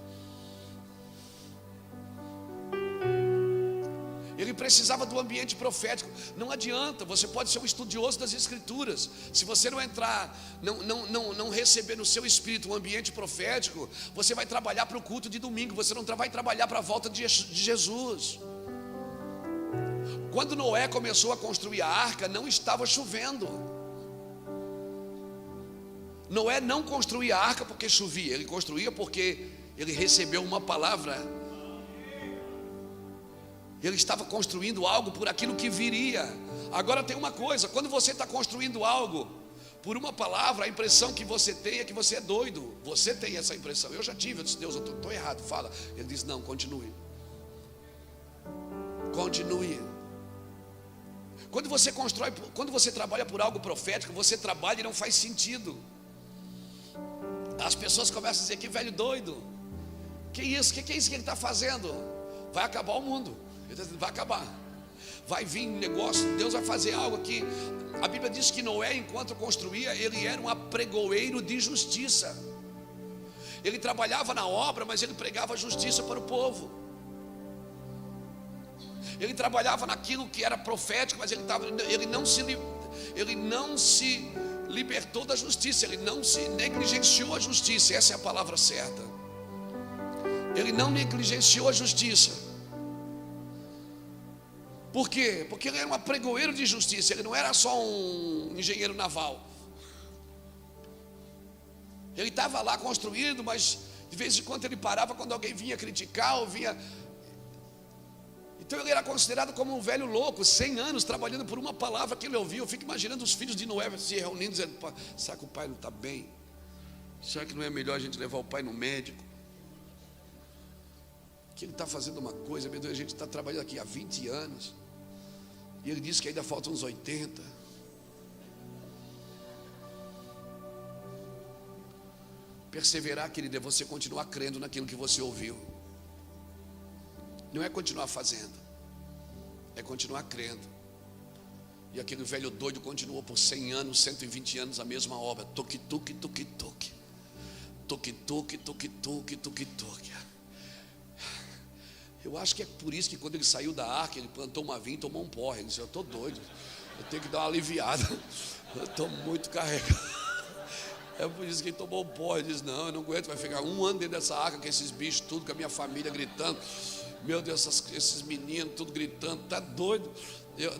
Ele precisava do ambiente profético. Não adianta, você pode ser um estudioso das Escrituras, se você não entrar, não receber no seu espírito um ambiente profético, você vai trabalhar para o culto de domingo, você não vai trabalhar para a volta de Jesus. Quando Noé começou a construir a arca, não estava chovendo. Noé não construía a arca porque chovia, ele construía porque ele recebeu uma palavra. Ele estava construindo algo por aquilo que viria. Agora tem uma coisa: quando você está construindo algo por uma palavra, a impressão que você tem é que você é doido. Você tem essa impressão, eu já tive. Eu disse: Deus, eu estou errado, fala. Ele diz: não, continue. Continue. Quando você constrói, quando você trabalha por algo profético, você trabalha e não faz sentido. As pessoas começam a dizer: que velho doido, que isso, que é isso que ele está fazendo? Vai acabar o mundo. Vai acabar, vai vir um negócio, Deus vai fazer algo aqui. A Bíblia diz que Noé, enquanto construía, ele era um apregoeiro de justiça. Ele trabalhava na obra, mas ele pregava justiça para o povo. Ele trabalhava naquilo que era profético, mas ele não se libertou da justiça, ele não se negligenciou a justiça. Essa é a palavra certa. Ele não negligenciou a justiça. Por quê? Porque ele era um apregoeiro de justiça. Ele não era só um engenheiro naval. Ele estava lá construindo, mas de vez em quando ele parava quando alguém vinha criticar ou vinha. Então ele era considerado como um velho louco, 100 anos trabalhando por uma palavra que ele ouvia. Eu fico imaginando os filhos de Noé se reunindo, dizendo: será que o pai não está bem? Será que não é melhor a gente levar o pai no médico? Que ele está fazendo uma coisa, meu Deus, a gente está trabalhando aqui há 20 anos, e ele disse que ainda faltam uns 80. Perseverar, querido, é você continuar crendo naquilo que você ouviu. Não é continuar fazendo, é continuar crendo. E aquele velho doido continuou por 100 anos, 120 anos a mesma obra. Toque, toque, toque, toque. Toque, toque, toque, toque, toque, toque. Eu acho que é por isso que quando ele saiu da arca, ele plantou uma vinha e tomou um porre. Ele disse: eu estou doido, eu tenho que dar uma aliviada, eu estou muito carregado. É por isso que ele tomou um porre. Ele disse: não, eu não aguento, vai ficar um ano dentro dessa arca com esses bichos tudo, com a minha família gritando. Meu Deus, esses meninos tudo gritando, tá doido? Eu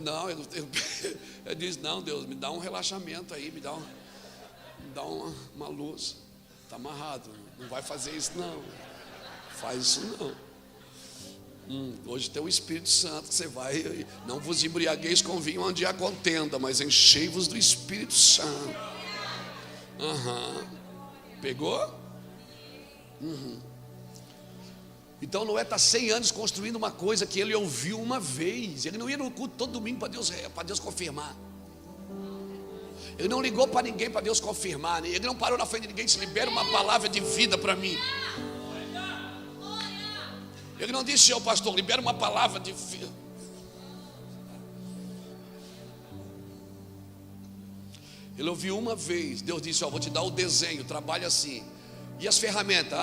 disse: não, Deus, me dá um relaxamento aí, me dá uma luz. Está amarrado, não vai fazer isso não, faz isso não. Hoje tem o Espírito Santo, que você vai: não vos embriagueis com vinho onde há contenda, mas enchei-vos do Espírito Santo. Pegou? Então Noé está 100 anos construindo uma coisa que ele ouviu uma vez. Ele não ia no culto todo domingo para Deus confirmar. Ele não ligou para ninguém para Deus confirmar. Ele não parou na frente de ninguém e disse: libera uma palavra de vida para mim. Ele não disse: ô pastor, libera uma palavra de vida. Ele ouviu uma vez. Deus disse: ó, vou te dar o desenho, trabalha assim. E as ferramentas?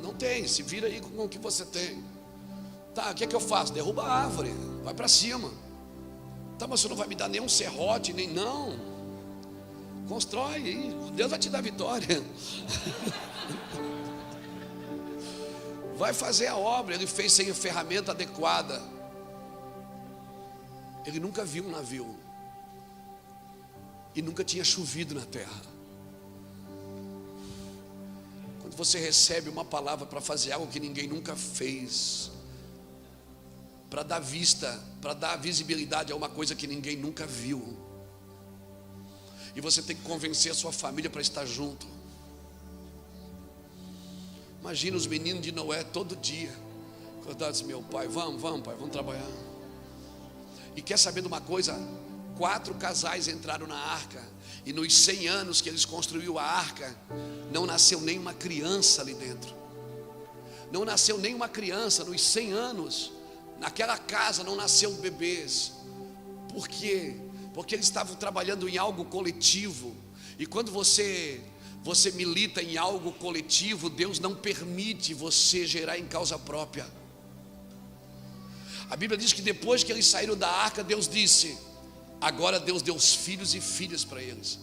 Não tem, se vira aí com o que você tem. Tá, o que é que eu faço? Derruba a árvore, vai para cima. Tá, mas você não vai me dar nenhum serrote, nem não. Constrói aí, Deus vai te dar vitória. Vai fazer a obra. Ele fez sem a ferramenta adequada. Ele nunca viu um navio. E nunca tinha chovido na terra. Quando você recebe uma palavra para fazer algo que ninguém nunca fez, para dar vista, para dar visibilidade a uma coisa que ninguém nunca viu, e você tem que convencer a sua família para estar junto. Imagina os meninos de Noé todo dia acordados: meu pai, vamos pai, vamos trabalhar. E quer saber de uma coisa? 4 casais entraram na arca, e nos 100 anos que eles construíram a arca, não nasceu nenhuma criança ali dentro. Não nasceu nenhuma criança nos 100 anos. Naquela casa não nasceu bebês. Por quê? Porque eles estavam trabalhando em algo coletivo. E quando você milita em algo coletivo, Deus não permite você gerar em causa própria. A Bíblia diz que depois que eles saíram da arca, Deus disse: agora Deus deu os filhos e filhas para eles.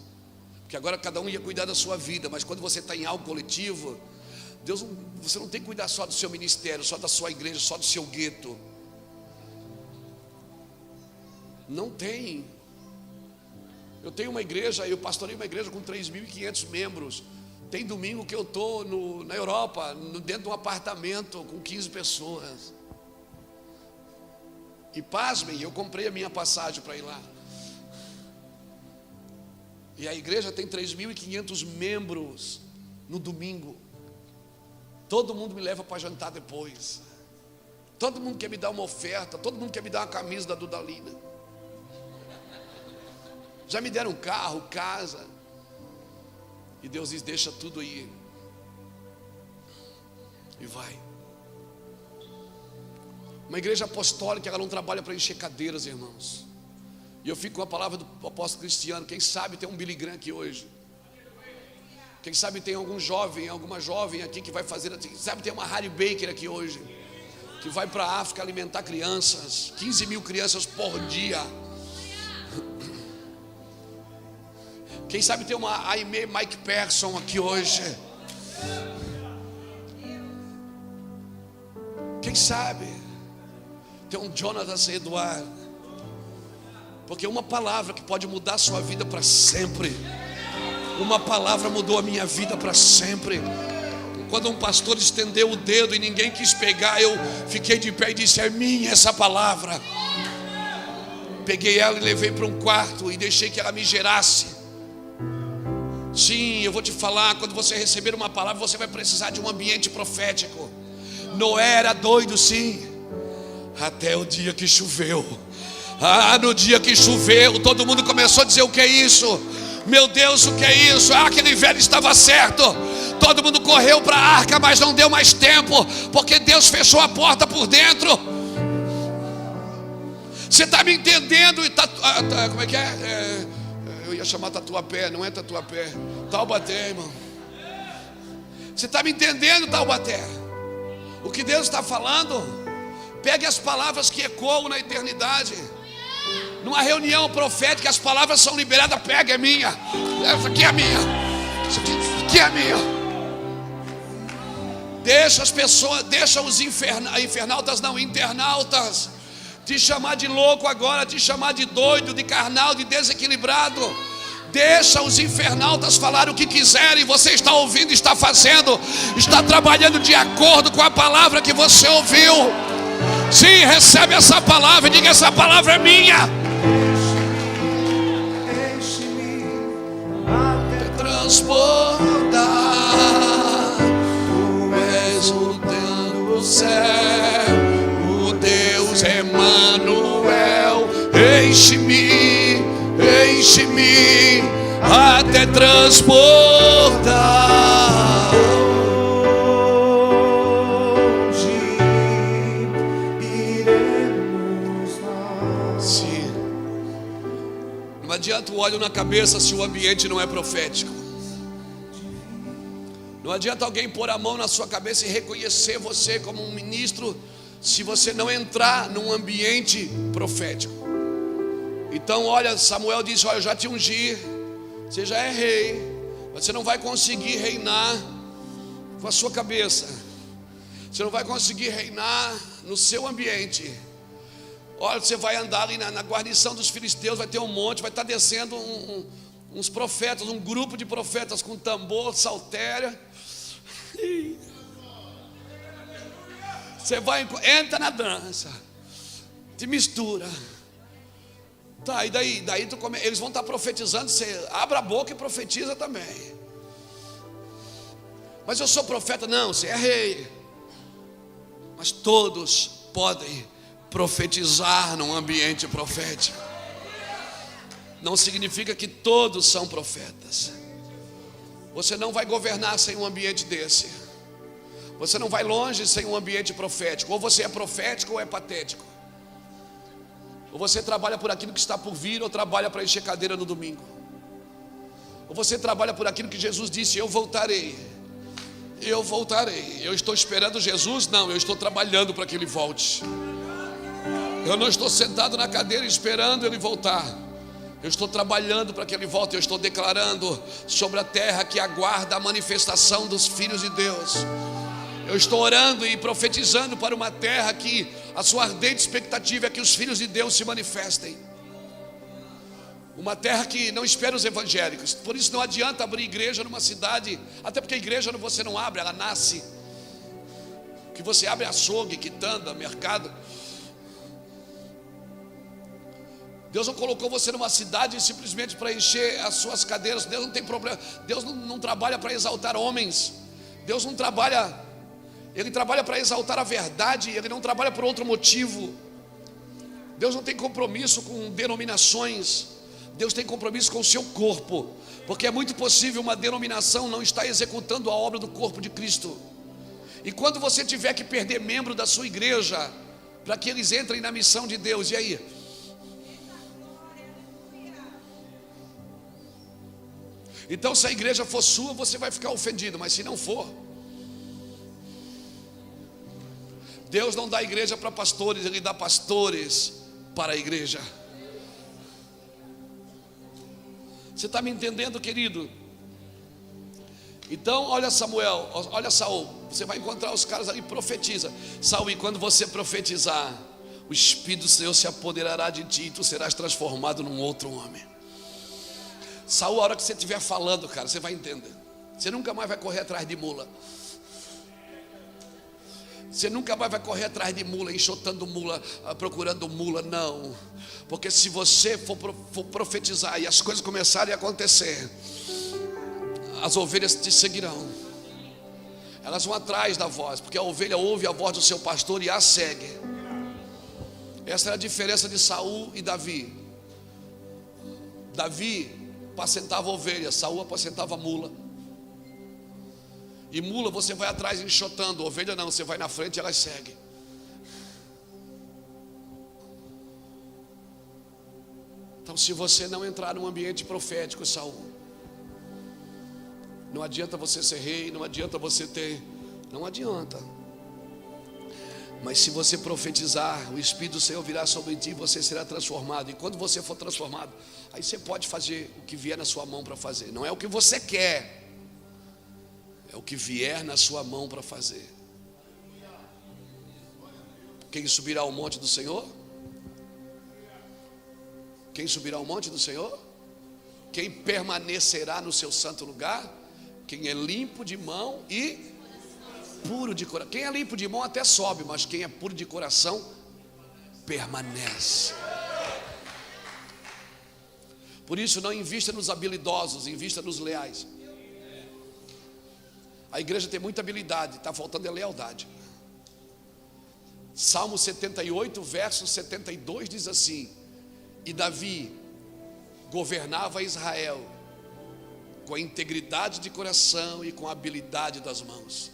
Porque agora cada um ia cuidar da sua vida. Mas quando você está em algo coletivo, você não tem que cuidar só do seu ministério, só da sua igreja, só do seu gueto. Não tem. Eu tenho uma igreja, eu pastorei uma igreja com 3.500 membros. Tem domingo que eu estou na Europa, dentro de um apartamento com 15 pessoas. E pasmem, eu comprei a minha passagem para ir lá. E a igreja tem 3.500 membros no domingo. Todo mundo me leva para jantar depois. Todo mundo quer me dar uma oferta. Todo mundo quer me dar uma camisa da Dudalina. Já me deram carro, casa. E Deus diz: deixa tudo aí. E vai. Uma igreja apostólica, ela não trabalha para encher cadeiras, irmãos. E eu fico com a palavra do apóstolo Cristiano. Quem sabe tem um Billy Graham aqui hoje. Quem sabe tem algum jovem, alguma jovem aqui que vai fazer. Quem sabe tem uma Harry Baker aqui hoje, que vai para a África alimentar crianças. 15 mil crianças por dia. Quem sabe tem uma Aimee Mike Persson aqui hoje. Quem sabe tem um Jonathan Eduardo. Porque uma palavra que pode mudar a sua vida para sempre. Uma palavra mudou a minha vida para sempre. Quando um pastor estendeu o dedo e ninguém quis pegar, eu fiquei de pé e disse: é minha essa palavra. Peguei ela e levei para um quarto e deixei que ela me gerasse. Sim, eu vou te falar, quando você receber uma palavra, você vai precisar de um ambiente profético. Noé era doido, sim, até o dia que choveu. No dia que choveu, todo mundo começou a dizer: o que é isso? Meu Deus, o que é isso? Aquele velho estava certo. Todo mundo correu para a arca, mas não deu mais tempo, porque Deus fechou a porta por dentro. Você está me entendendo? Como é que é? Eu ia chamar Tatuapé, não é Tatuapé, Taubaté, irmão. Você está me entendendo, Taubaté? O que Deus está falando? Pegue as palavras que ecoam na eternidade. Numa reunião profética, as palavras são liberadas. Pega, é minha. Essa aqui é minha. Isso aqui é minha. Deixa as pessoas, deixa os internautas te chamar de louco agora, te chamar de doido, de carnal, de desequilibrado. Deixa os infernautas falar o que quiserem. Você está ouvindo, está fazendo, está trabalhando de acordo com a palavra que você ouviu. Sim, recebe essa palavra e diga: essa palavra é minha. Enche-me até Transbordar. Tu és o Deus céu, o Deus Emanuel. Enche-me, enche-me até transbordar. Onde iremos nós? Sim. Não adianta o óleo na cabeça se o ambiente não é profético. Não adianta alguém pôr a mão na sua cabeça e reconhecer você como um ministro se você não entrar num ambiente profético. Então, olha, Samuel disse: olha, eu já te ungi, você já é rei, você não vai conseguir reinar com a sua cabeça, você não vai conseguir reinar no seu ambiente. Olha, você vai andar ali na guarnição dos filisteus, vai ter um monte, vai estar descendo uns profetas, um grupo de profetas com tambor, saltéria. Você vai, entra na dança, te mistura. Tá, e daí eles vão estar profetizando, você abre a boca e profetiza também. Mas eu sou profeta, não, você é rei. Mas todos podem profetizar num ambiente profético. Não significa que todos são profetas. Você não vai governar sem um ambiente desse. Você não vai longe sem um ambiente profético. Ou você é profético ou é patético. Ou você trabalha por aquilo que está por vir, ou trabalha para encher cadeira no domingo. Ou você trabalha por aquilo que Jesus disse: eu voltarei. Eu voltarei. Eu estou esperando Jesus? Não, eu estou trabalhando para que Ele volte. Eu não estou sentado na cadeira esperando Ele voltar. Eu estou trabalhando para que Ele volte. Eu estou declarando sobre a terra que aguarda a manifestação dos filhos de Deus. Eu estou orando e profetizando para uma terra que a sua ardente expectativa é que os filhos de Deus se manifestem. Uma terra que não espera os evangélicos. Por isso não adianta abrir igreja numa cidade, até porque a igreja você não abre, ela nasce. Que você abre açougue, quitanda, mercado. Deus não colocou você numa cidade simplesmente para encher as suas cadeiras. Deus não tem problema. Deus não trabalha para exaltar homens. Deus não trabalha. Ele trabalha para exaltar a verdade. Ele não trabalha por outro motivo. Deus não tem compromisso com denominações. Deus tem compromisso com o seu corpo. Porque é muito possível uma denominação não estar executando a obra do corpo de Cristo. E quando você tiver que perder membro da sua igreja para que eles entrem na missão de Deus, e aí? Então, se a igreja for sua, você vai ficar ofendido. Mas se não for, Deus não dá igreja para pastores, Ele dá pastores para a igreja. Você está me entendendo, querido? Então, olha Samuel, olha Saul. Você vai encontrar os caras ali, profetiza. Saul, e quando você profetizar, o Espírito do Senhor se apoderará de ti e tu serás transformado num outro homem. Saul, a hora que você estiver falando, cara, você vai entender. Você nunca mais vai correr atrás de mula. Você nunca mais vai correr atrás de mula, enxotando mula, procurando mula, não. Porque se você for profetizar e as coisas começarem a acontecer, as ovelhas te seguirão. Elas vão atrás da voz, porque a ovelha ouve a voz do seu pastor e a segue. Essa é a diferença de Saul e Davi. Davi apacentava ovelha, Saul apacentava mula. E mula você vai atrás enxotando, ovelha não, você vai na frente e elas seguem. Então, se você não entrar num ambiente profético, Saul, não adianta você ser rei, não adianta você ter, não adianta. Mas se você profetizar, o Espírito do Senhor virá sobre ti, você será transformado. E quando você for transformado, aí você pode fazer o que vier na sua mão para fazer. Não é o que você quer, é o que vier na sua mão para fazer. Quem subirá ao monte do Senhor? Quem subirá ao monte do Senhor? Quem permanecerá no seu santo lugar? Quem é limpo de mão e puro de coração. Quem é limpo de mão até sobe, mas quem é puro de coração permanece. Por isso, não invista nos habilidosos, invista nos leais. A igreja tem muita habilidade, está faltando é lealdade. Salmo 78, verso 72 diz assim: e Davi governava Israel com a integridade de coração e com a habilidade das mãos.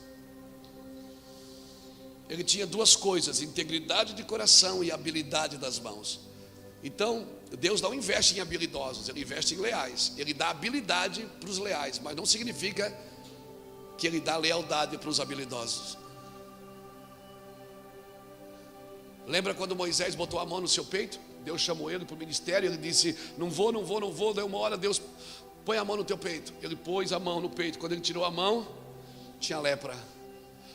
Ele tinha duas coisas: integridade de coração e habilidade das mãos. Então, Deus não investe em habilidosos, Ele investe em leais. Ele dá habilidade para os leais, mas não significa que Ele dá lealdade para os habilidosos. Lembra quando Moisés botou a mão no seu peito? Deus chamou ele para o ministério, ele disse: não vou. Daí uma hora Deus: põe a mão no teu peito. Ele pôs a mão no peito. Quando ele tirou a mão, tinha lepra.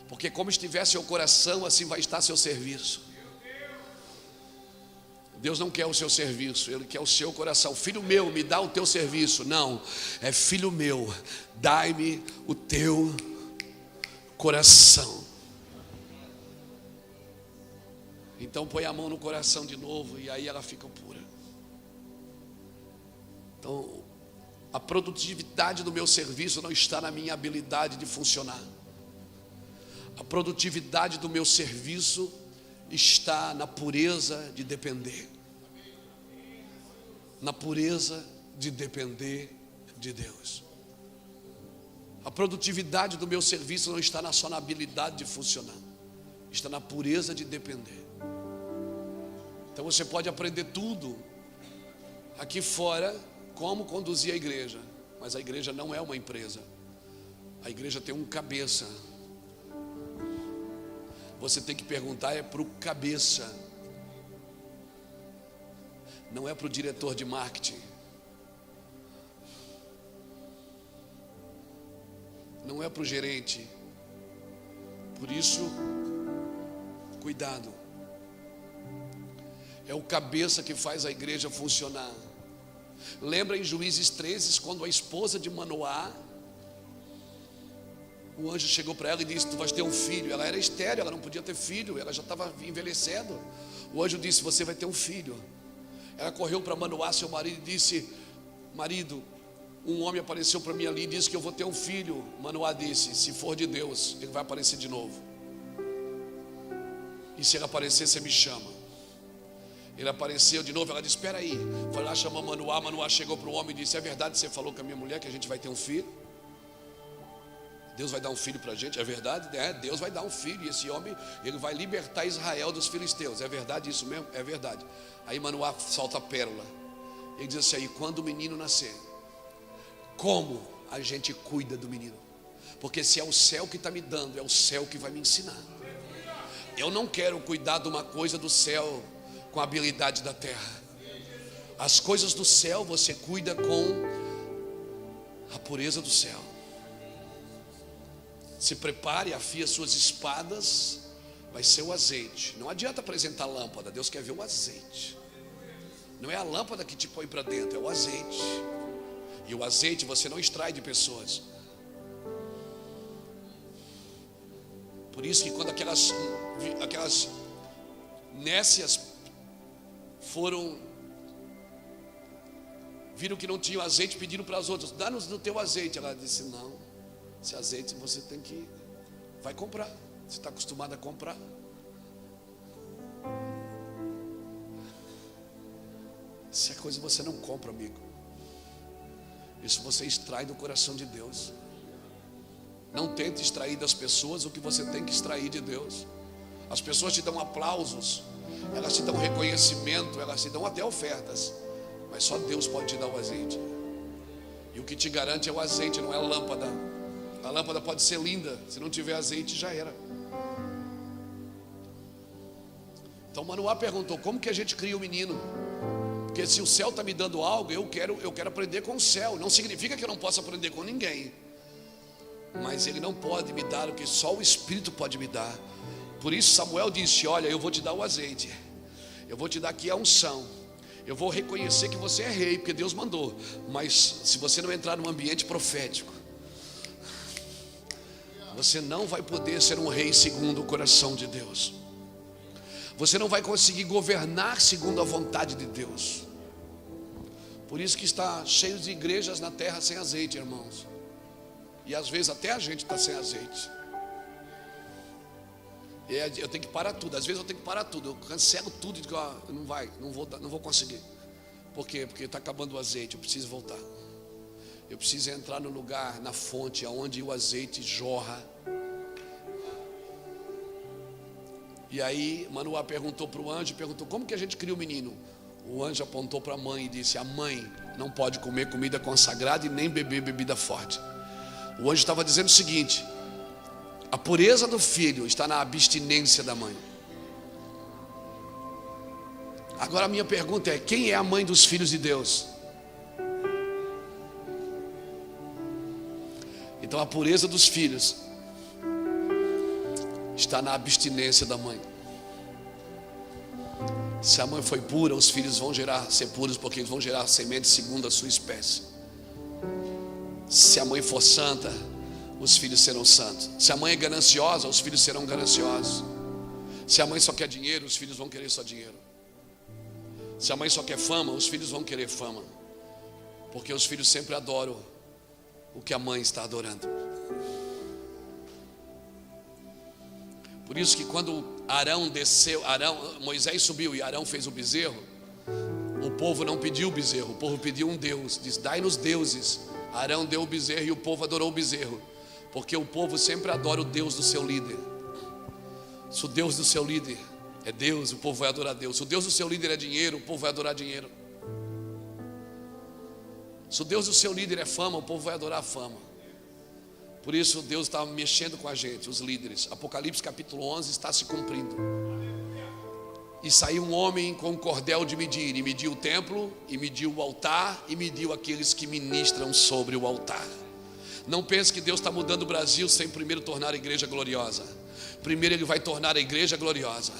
Porque como estiver seu coração, assim vai estar seu serviço. Deus não quer o seu serviço, Ele quer o seu coração. Filho meu, me dá o teu serviço. Não, é filho meu, dai-me o teu coração. Então põe a mão no coração de novo e aí ela fica pura. Então, a produtividade do meu serviço não está na minha habilidade de funcionar. A produtividade do meu serviço está na pureza de depender. Na pureza de depender de Deus. A produtividade do meu serviço não está só na habilidade de funcionar, está na pureza de depender. Então você pode aprender tudo aqui fora, como conduzir a igreja, mas a igreja não é uma empresa. A igreja tem um cabeça. Você tem que perguntar para o cabeça, não é para o diretor de marketing, não é para o gerente. Por isso, cuidado. É o cabeça que faz a igreja funcionar. Lembra em Juízes 13, quando a esposa de Manoá, o anjo chegou para ela e disse: tu vais ter um filho. Ela era estéril, ela não podia ter filho, ela já estava envelhecendo. O anjo disse: você vai ter um filho. Ela correu para Manoá, seu marido, e disse: marido, um homem apareceu para mim ali e disse que eu vou ter um filho. Manoá disse: se for de Deus, ele vai aparecer de novo. E se ele aparecer, você me chama. Ele apareceu de novo, ela disse: espera aí. Foi lá, chamou Manoá. Manoá chegou para o homem e disse: é verdade, você falou com a minha mulher que a gente vai ter um filho? Deus vai dar um filho para a gente, é verdade? É, Deus vai dar um filho, e esse homem, ele vai libertar Israel dos filisteus. É verdade isso mesmo? É verdade. Aí Manoá solta a pérola. Ele diz assim: aí quando o menino nascer, como a gente cuida do menino? Porque se é o céu que está me dando, é o céu que vai me ensinar. Eu não quero cuidar de uma coisa do céu com a habilidade da terra. As coisas do céu você cuida com a pureza do céu. Se prepare, afie as suas espadas. Vai ser o azeite. Não adianta apresentar lâmpada, Deus quer ver o azeite. Não é a lâmpada que te põe para dentro, é o azeite. E o azeite você não extrai de pessoas. Por isso que quando aquelas nécias viram que não tinham azeite, pediram para as outras: dá-nos do teu azeite. Ela disse: não, esse azeite você vai comprar. Você está acostumado a comprar. Isso é coisa que você não compra, amigo. Isso você extrai do coração de Deus. Não tente extrair das pessoas o que você tem que extrair de Deus. As pessoas te dão aplausos, elas te dão reconhecimento, elas te dão até ofertas, mas só Deus pode te dar o azeite. E o que te garante é o azeite, não é a lâmpada. A lâmpada pode ser linda, se não tiver azeite já era. Então Manoá perguntou: como que a gente cria o menino? Porque se o céu está me dando algo, eu quero aprender com o céu. Não significa que eu não possa aprender com ninguém, mas ele não pode me dar o que só o Espírito pode me dar. Por isso Samuel disse: olha, eu vou te dar o azeite, eu vou te dar aqui a unção, eu vou reconhecer que você é rei, porque Deus mandou. Mas se você não entrar num ambiente profético, você não vai poder ser um rei segundo o coração de Deus. Você não vai conseguir governar segundo a vontade de Deus. Por isso que está cheio de igrejas na terra sem azeite, irmãos. E às vezes até a gente está sem azeite. Eu tenho que parar tudo. Às vezes eu tenho que parar tudo. Eu cancelo tudo e digo, não vou conseguir. Por quê? Porque está acabando o azeite, eu preciso voltar. Eu preciso entrar no lugar, na fonte, onde o azeite jorra. E aí Manoá perguntou para o anjo, como que a gente cria o menino? O anjo apontou para a mãe e disse, a mãe não pode comer comida consagrada e nem beber bebida forte. O anjo estava dizendo o seguinte, a pureza do filho está na abstinência da mãe. Agora a minha pergunta é, quem é a mãe dos filhos de Deus? Então a pureza dos filhos está na abstinência da mãe. Se a mãe foi pura, os filhos vão ser puros, porque eles vão gerar semente segundo a sua espécie. Se a mãe for santa, os filhos serão santos. Se a mãe é gananciosa, os filhos serão gananciosos. Se a mãe só quer dinheiro, os filhos vão querer só dinheiro. Se a mãe só quer fama, os filhos vão querer fama. Porque os filhos sempre adoram o que a mãe está adorando. Por isso que quando Moisés subiu e Arão fez o bezerro, o povo não pediu o bezerro, o povo pediu um Deus. Diz, dai-nos deuses. Arão deu o bezerro e o povo adorou o bezerro. Porque o povo sempre adora o Deus do seu líder. Se o Deus do seu líder é Deus, o povo vai adorar Deus. Se o Deus do seu líder é dinheiro, o povo vai adorar dinheiro. Se o Deus do seu líder é fama, o povo vai adorar a fama. Por isso Deus está mexendo com a gente, os líderes. Apocalipse capítulo 11 está se cumprindo. E saiu um homem com um cordel de medir, e mediu o templo, e mediu o altar, e mediu aqueles que ministram sobre o altar. Não pense que Deus está mudando o Brasil sem primeiro tornar a igreja gloriosa. Primeiro Ele vai tornar a igreja gloriosa.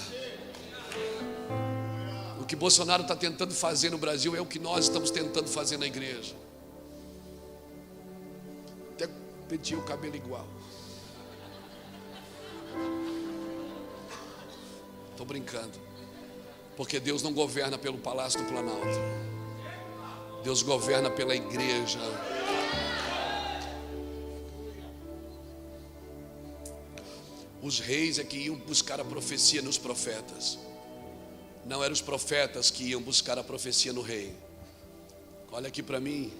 O que Bolsonaro está tentando fazer no Brasil é o que nós estamos tentando fazer na igreja. Até penteei o cabelo igual. Estou brincando. Porque Deus não governa pelo Palácio do Planalto. Deus governa pela igreja. Os reis é que iam buscar a profecia nos profetas. Não eram os profetas que iam buscar a profecia no rei. Olha aqui para mim.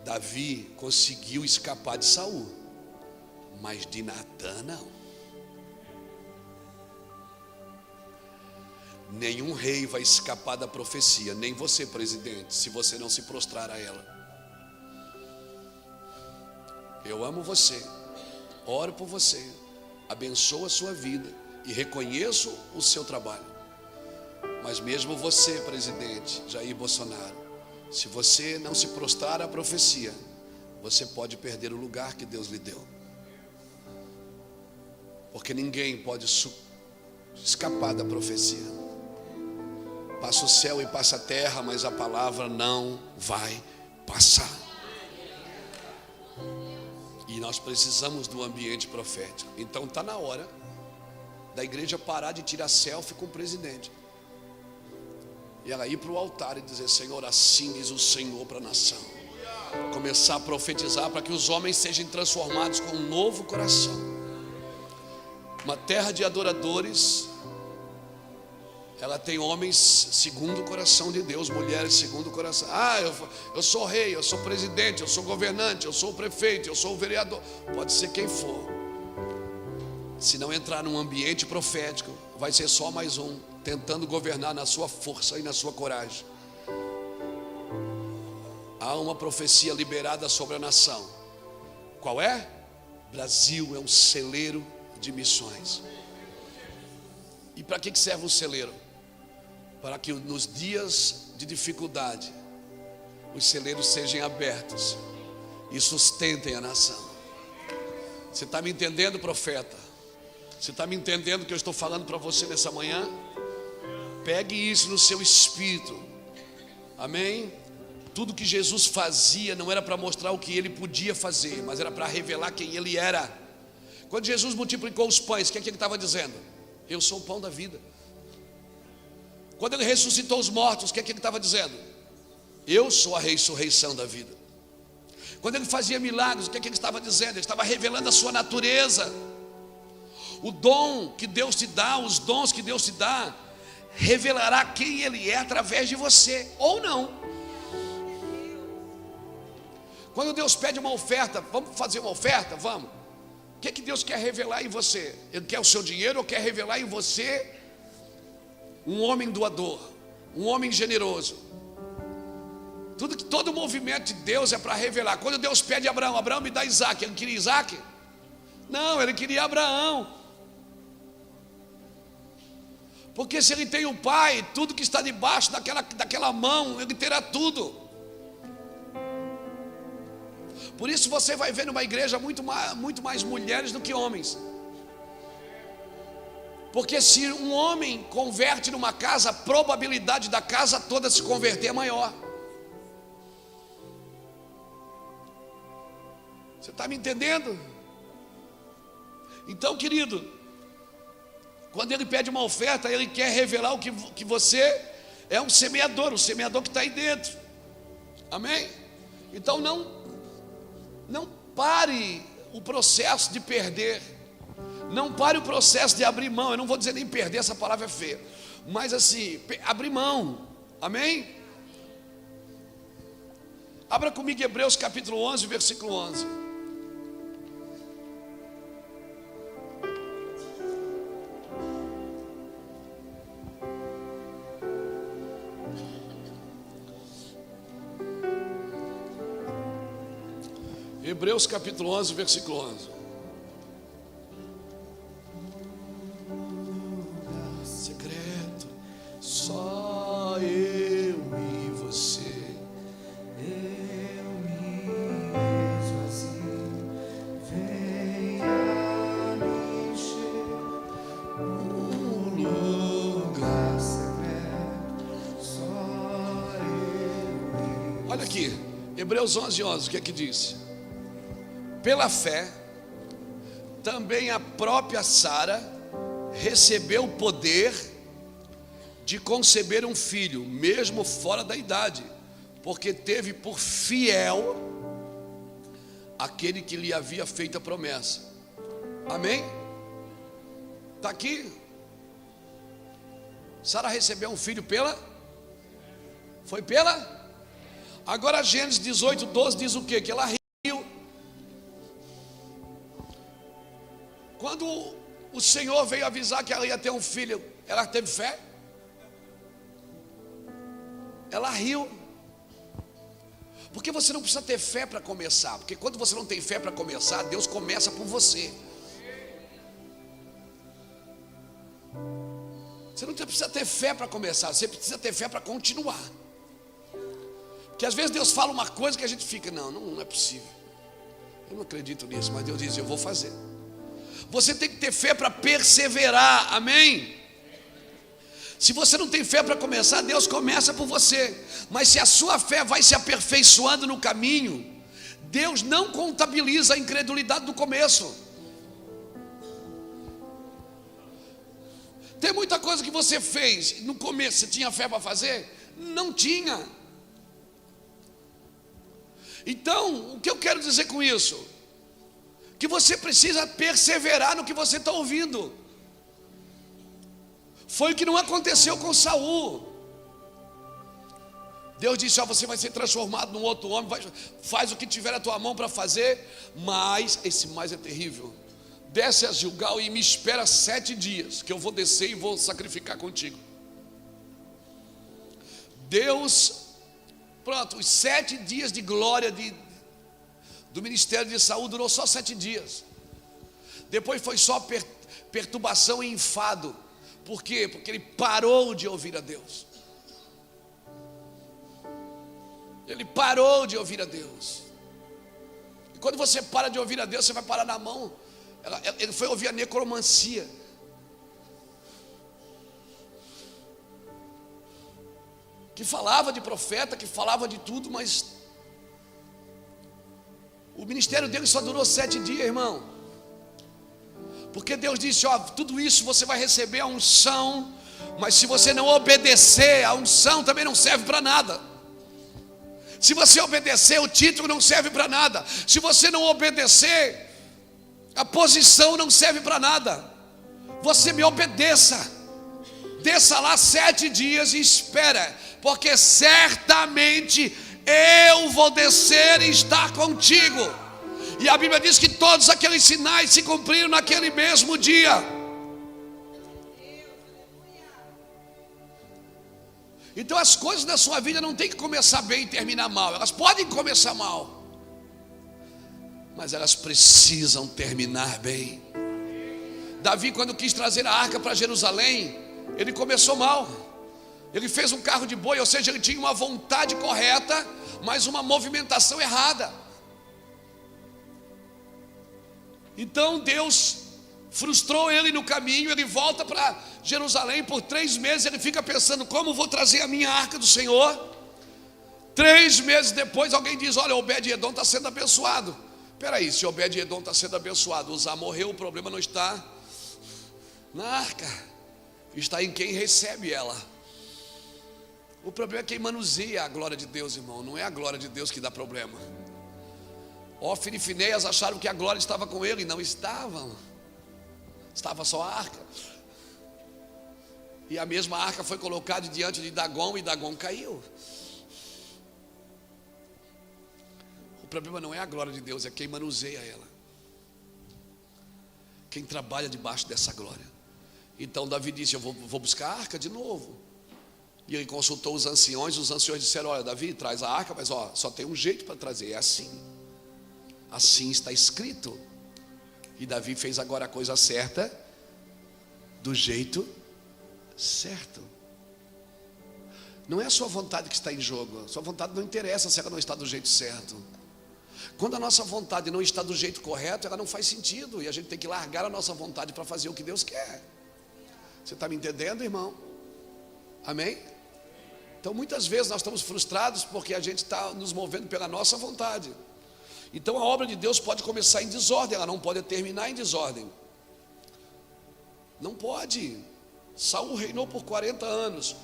Davi conseguiu escapar de Saul, mas de Natã não. Nenhum rei vai escapar da profecia, nem você, presidente, se você não se prostrar a ela. Eu amo você, oro por você, abençoo a sua vida e reconheço o seu trabalho. Mas mesmo você, presidente Jair Bolsonaro, se você não se prostrar à profecia, você pode perder o lugar que Deus lhe deu. Porque ninguém pode escapar da profecia. Passa o céu e passa a terra, mas a palavra não vai passar. E nós precisamos do ambiente profético. Então está na hora da igreja parar de tirar selfie com o presidente. E ela ir para o altar e dizer, Senhor, assim diz o Senhor para a nação. Começar a profetizar para que os homens sejam transformados com um novo coração. Uma terra de adoradores. Ela tem homens segundo o coração de Deus, mulheres segundo o coração. Eu sou rei, eu sou presidente, eu sou governante, eu sou prefeito, eu sou vereador. Pode ser quem for. Se não entrar num ambiente profético, vai ser só mais um, tentando governar na sua força e na sua coragem. Há uma profecia liberada sobre a nação. Qual é? Brasil é um celeiro de missões. E para que serve o celeiro? Para que nos dias de dificuldade os celeiros sejam abertos e sustentem a nação. Você está me entendendo, profeta? Você está me entendendo o que eu estou falando para você nessa manhã? Pegue isso no seu espírito. Amém? Tudo que Jesus fazia não era para mostrar o que ele podia fazer, mas era para revelar quem ele era. Quando Jesus multiplicou os pães, o que é que ele estava dizendo? Eu sou o pão da vida. Quando ele ressuscitou os mortos, o que é que ele estava dizendo? Eu sou a ressurreição da vida. Quando ele fazia milagres, o que é que ele estava dizendo? Ele estava revelando a sua natureza. O dom que Deus te dá, os dons que Deus te dá, revelará quem Ele é através de você, ou não. Quando Deus pede uma oferta, vamos fazer uma oferta? Vamos. O que Deus quer revelar em você? Ele quer o seu dinheiro ou quer revelar em você um homem doador, um homem generoso? Todo o movimento de Deus é para revelar. Quando Deus pede a Abraão, Abraão me dá Isaac, ele queria Isaac? Não, ele queria Abraão. Porque se ele tem um pai, tudo que está debaixo daquela mão, ele terá tudo. Por isso você vai ver numa igreja muito mais mulheres do que homens. Porque se um homem converte numa casa, a probabilidade da casa toda se converter é maior. Você está me entendendo? Então, querido, quando ele pede uma oferta, ele quer revelar o que você é um semeador, o semeador que está aí dentro. Amém? Então não pare o processo de perder. Não pare o processo de abrir mão. Eu não vou dizer nem perder, essa palavra é feia. Mas assim, abrir mão. Amém? Abra comigo Hebreus capítulo 11, versículo 11. Hebreus capítulo 11, versículo 11. Secreto, só eu e você. Eu mesmo assim, venha me encher no lugar secreto, só eu e Olha aqui, Hebreus 11, 11, o que é que diz? Pela fé, também a própria Sara recebeu o poder de conceber um filho, mesmo fora da idade, porque teve por fiel aquele que lhe havia feito a promessa. Amém? Está aqui. Sara recebeu um filho foi pela? Agora Gênesis 18, 12 diz o quê? Que ela riu. Quando o Senhor veio avisar que ela ia ter um filho, ela teve fé? Ela riu. Porque você não precisa ter fé para começar. Porque quando você não tem fé para começar, Deus começa por você. Você não precisa ter fé para começar, você precisa ter fé para continuar. Porque às vezes Deus fala uma coisa que a gente fica, não é possível. Eu não acredito nisso, mas Deus diz, eu vou fazer. Você tem que ter fé para perseverar, amém? Se você não tem fé para começar, Deus começa por você. Mas se a sua fé vai se aperfeiçoando no caminho, Deus não contabiliza a incredulidade do começo. Tem muita coisa que você fez no começo, você tinha fé para fazer? Não tinha. Então, o que eu quero dizer com isso? Que você precisa perseverar no que você está ouvindo. Foi o que não aconteceu com Saul. Deus disse, você vai ser transformado num outro homem, faz o que tiver a tua mão para fazer, mas, esse mais é terrível, desce a Gilgal e me espera 7 dias, que eu vou descer e vou sacrificar contigo. Deus, pronto, os 7 dias de glória do ministério de Saul durou só 7 dias. Depois foi só perturbação e enfado. Por quê? Porque ele parou de ouvir a Deus. Ele parou de ouvir a Deus. E quando você para de ouvir a Deus, você vai parar na mão. Ele foi ouvir a necromancia. Que falava de profeta, que falava de tudo, mas o ministério dele só durou 7 dias, irmão. Porque Deus disse, tudo isso você vai receber a unção, mas se você não obedecer, a unção também não serve para nada. Se você obedecer, o título não serve para nada. Se você não obedecer, a posição não serve para nada. você me obedeça. Desça lá 7 dias e espera, porque certamente eu vou descer e estar contigo. E a Bíblia diz que todos aqueles sinais se cumpriram naquele mesmo dia. Então as coisas da sua vida não tem que começar bem e terminar mal. Elas podem começar mal, mas elas precisam terminar bem. Davi, quando quis trazer a arca para Jerusalém, ele começou mal. Ele fez um carro de boi, ou seja, ele tinha uma vontade correta, mas uma movimentação errada. Então Deus frustrou ele no caminho. Ele volta para Jerusalém por 3 meses. Ele fica pensando: como vou trazer a minha arca do Senhor? 3 meses depois alguém diz: olha, Obed-Edom está sendo abençoado. Peraí, se Obed-Edom está sendo abençoado, Uzá morreu, o problema não está na arca, está em quem recebe ela. O problema é quem manuseia a glória de Deus, irmão. Não é a glória de Deus que dá problema. Ofni e Finéias acharam que a glória estava com ele, não estavam. Estava só a arca. E a mesma arca foi colocada diante de Dagom, e Dagom caiu. O problema não é a glória de Deus, é quem manuseia ela, quem trabalha debaixo dessa glória. Então Davi disse: eu vou buscar a arca de novo. E ele consultou os anciões disseram: olha, Davi, traz a arca, mas só tem um jeito para trazer, é assim. Assim está escrito. E Davi fez agora a coisa certa, do jeito certo. Não é a sua vontade que está em jogo. A sua vontade não interessa se ela não está do jeito certo. Quando a nossa vontade não está do jeito correto, ela não faz sentido. E a gente tem que largar a nossa vontade para fazer o que Deus quer. Você está me entendendo, irmão? Amém? Então muitas vezes nós estamos frustrados porque a gente está nos movendo pela nossa vontade. Então a obra de Deus pode começar em desordem, ela não pode terminar em desordem. Não pode. Saul reinou por 40 anos.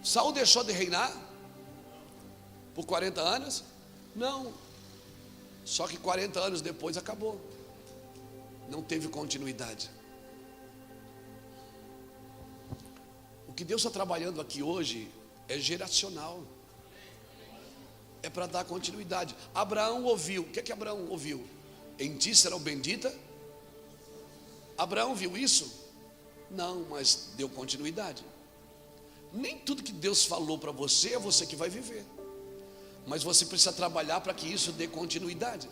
Saul deixou de reinar por 40 anos? Não. Só que 40 anos depois acabou. Não teve continuidade. O que Deus está trabalhando aqui hoje é geracional. É para dar continuidade. Abraão ouviu. O que é que Abraão ouviu? Em ti serão bendita. Abraão viu isso? Não, mas deu continuidade. Nem tudo que Deus falou para você é você que vai viver, mas você precisa trabalhar para que isso dê continuidade.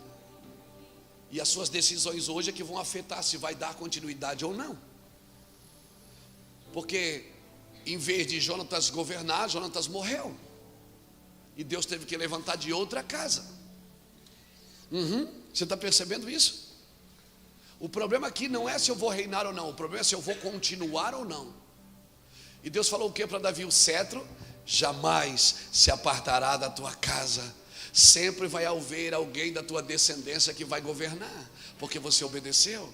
E as suas decisões hoje é que vão afetar se vai dar continuidade ou não. Porque em vez de Jonatas governar, Jonatas morreu. E Deus teve que levantar de outra casa. Você está percebendo isso? O problema aqui não é se eu vou reinar ou não. O problema é se eu vou continuar ou não. E Deus falou o que para Davi? O cetro jamais se apartará da tua casa. Sempre vai haver alguém da tua descendência que vai governar, porque você obedeceu.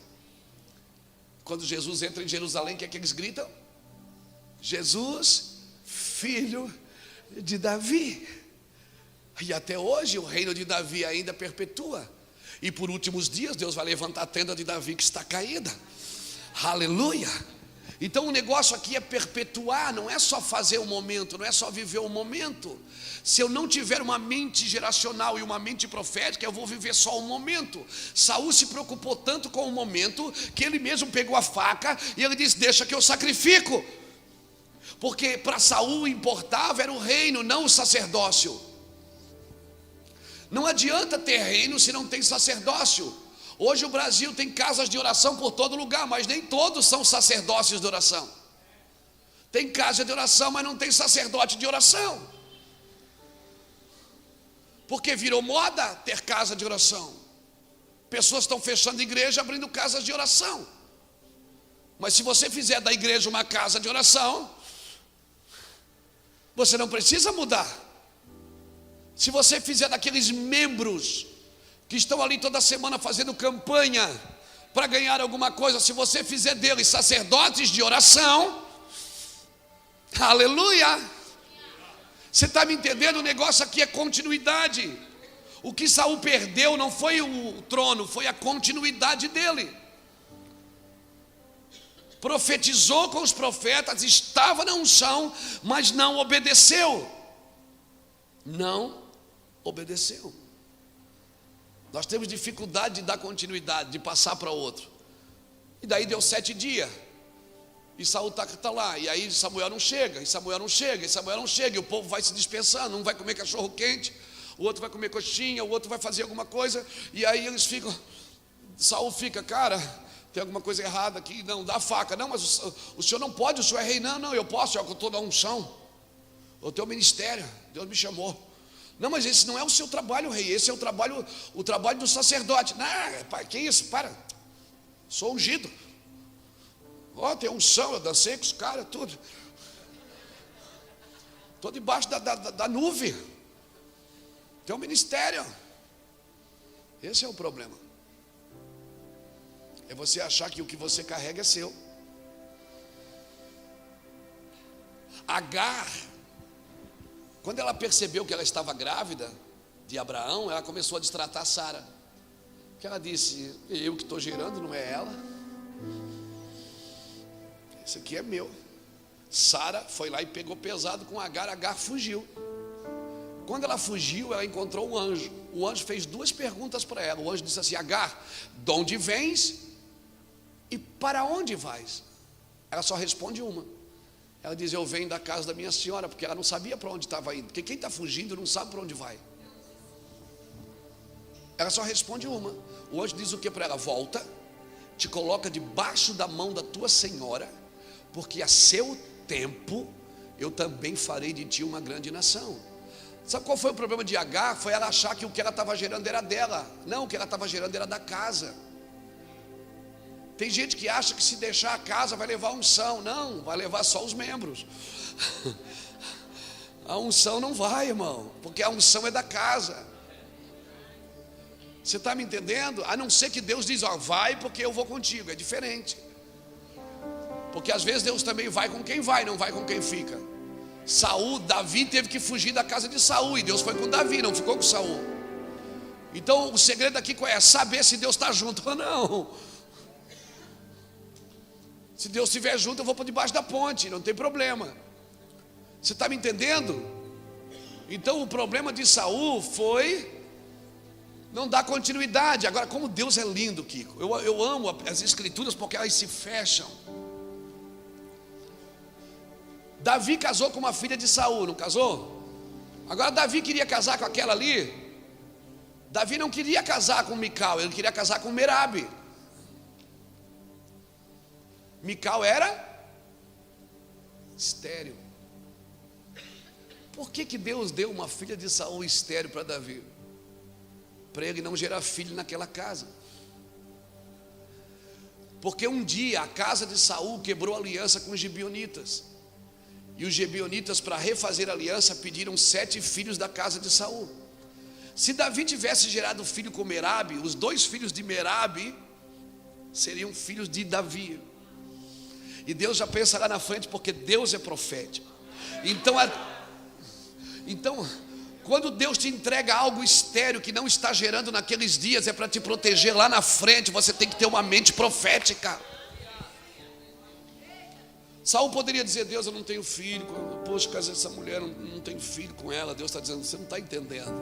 Quando Jesus entra em Jerusalém, o que é que eles gritam? Jesus, filho de Davi. E até hoje o reino de Davi ainda perpetua. E por últimos dias Deus vai levantar a tenda de Davi que está caída. Aleluia. Então o negócio aqui é perpetuar, não é só fazer o momento, não é só viver o momento. Se eu não tiver uma mente geracional e uma mente profética, eu vou viver só o momento. Saul se preocupou tanto com o momento que ele mesmo pegou a faca e ele disse: deixa que eu sacrifico. Porque para Saul importava era o reino, não o sacerdócio. Não adianta ter reino se não tem sacerdócio. Hoje o Brasil tem casas de oração por todo lugar, mas nem todos são sacerdócios de oração. Tem casa de oração, mas não tem sacerdote de oração. Porque virou moda ter casa de oração. Pessoas estão fechando igreja, abrindo casas de oração. Mas se você fizer da igreja uma casa de oração, você não precisa mudar. Se você fizer daqueles membros que estão ali toda semana fazendo campanha para ganhar alguma coisa, se você fizer deles sacerdotes de oração, aleluia. Você está me entendendo? O negócio aqui é continuidade. O que Saul perdeu não foi o trono, foi a continuidade dele. profetizou com os profetas, estava na unção, mas não obedeceu. Não obedeceu. Nós temos dificuldade de dar continuidade, de passar para outro. E daí deu 7 dias. E Saul está lá. E aí Samuel não chega, e Samuel não chega, e Samuel não chega. E o povo vai se dispersando. Um vai comer cachorro quente, o outro vai comer coxinha, o outro vai fazer alguma coisa. E aí eles ficam, Saul fica, cara, tem alguma coisa errada aqui. Não, dá a faca. Não, mas o senhor não pode, o senhor é rei. Não, eu posso, eu estou na unção. Eu tenho ministério, Deus me chamou. Não, mas esse não é o seu trabalho, rei. Esse é o trabalho do sacerdote. Não, que isso? Para. Sou ungido. Tem unção, eu dancei com os caras, tudo. Estou debaixo da nuvem. Tem um ministério. Esse é o problema. É você achar que o que você carrega é seu. Agar, quando ela percebeu que ela estava grávida de Abraão, ela começou a destratar Sara. Que ela disse, eu que estou gerando, não é ela. Isso aqui é meu. Sara foi lá e pegou pesado com Agar. Agar fugiu. Quando ela fugiu, ela encontrou um anjo. O anjo fez 2 perguntas para ela. O anjo disse assim, Agar, de onde vens e para onde vais? Ela só responde uma. Ela diz, eu venho da casa da minha senhora. Porque ela não sabia para onde estava indo. Porque quem está fugindo não sabe para onde vai. Ela só responde uma. O anjo diz o que para ela? Volta, te coloca debaixo da mão da tua senhora, porque a seu tempo eu também farei de ti uma grande nação. Sabe qual foi o problema de Agar? Foi ela achar que o que ela estava gerando era dela. Não, o que ela estava gerando era da casa. Tem gente que acha que se deixar a casa vai levar a unção. Não, vai levar só os membros. A unção não vai, irmão, porque a unção é da casa. Você está me entendendo? A não ser que Deus diz, vai porque eu vou contigo. É diferente. Porque às vezes Deus também vai com quem vai, não vai com quem fica. Davi teve que fugir da casa de Saul, e Deus foi com Davi, não ficou com Saul. Então o segredo aqui qual é? Saber se Deus está junto ou não. Se Deus estiver junto, eu vou para debaixo da ponte, não tem problema. Você está me entendendo? Então o problema de Saul foi não dar continuidade. Agora, como Deus é lindo, Kiko. Eu amo as escrituras porque elas se fecham. Davi casou com uma filha de Saul, não casou? Agora Davi queria casar com aquela ali. Davi não queria casar com Mical, ele queria casar com Merabe. Mical era estéril. Por que Deus deu uma filha de Saul estéril para Davi? Para ele não gerar filho naquela casa. Porque um dia a casa de Saul quebrou aliança com os gibeonitas. E os gibeonitas, para refazer a aliança, pediram 7 filhos da casa de Saul. Se Davi tivesse gerado filho com Merabe, os 2 filhos de Merabe seriam filhos de Davi. E Deus já pensa lá na frente, porque Deus é profético. Então, quando Deus te entrega algo estéril que não está gerando naqueles dias, é para te proteger lá na frente. Você tem que ter uma mente profética. Saul poderia dizer, Deus, eu não tenho filho. Poxa, casei essa mulher, não tenho filho com ela. Deus está dizendo, você não está entendendo.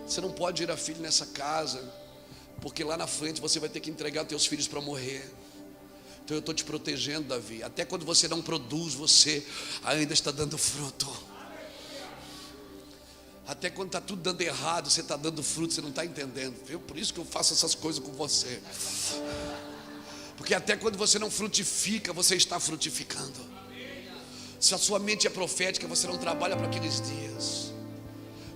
Você não pode gerar filho nessa casa, porque lá na frente você vai ter que entregar teus filhos para morrer. Então eu estou te protegendo, Davi. Até quando você não produz, você ainda está dando fruto. Até quando está tudo dando errado, você está dando fruto, você não está entendendo. Por isso que eu faço essas coisas com você. Porque até quando você não frutifica, você está frutificando. Se a sua mente é profética, você não trabalha para aqueles dias.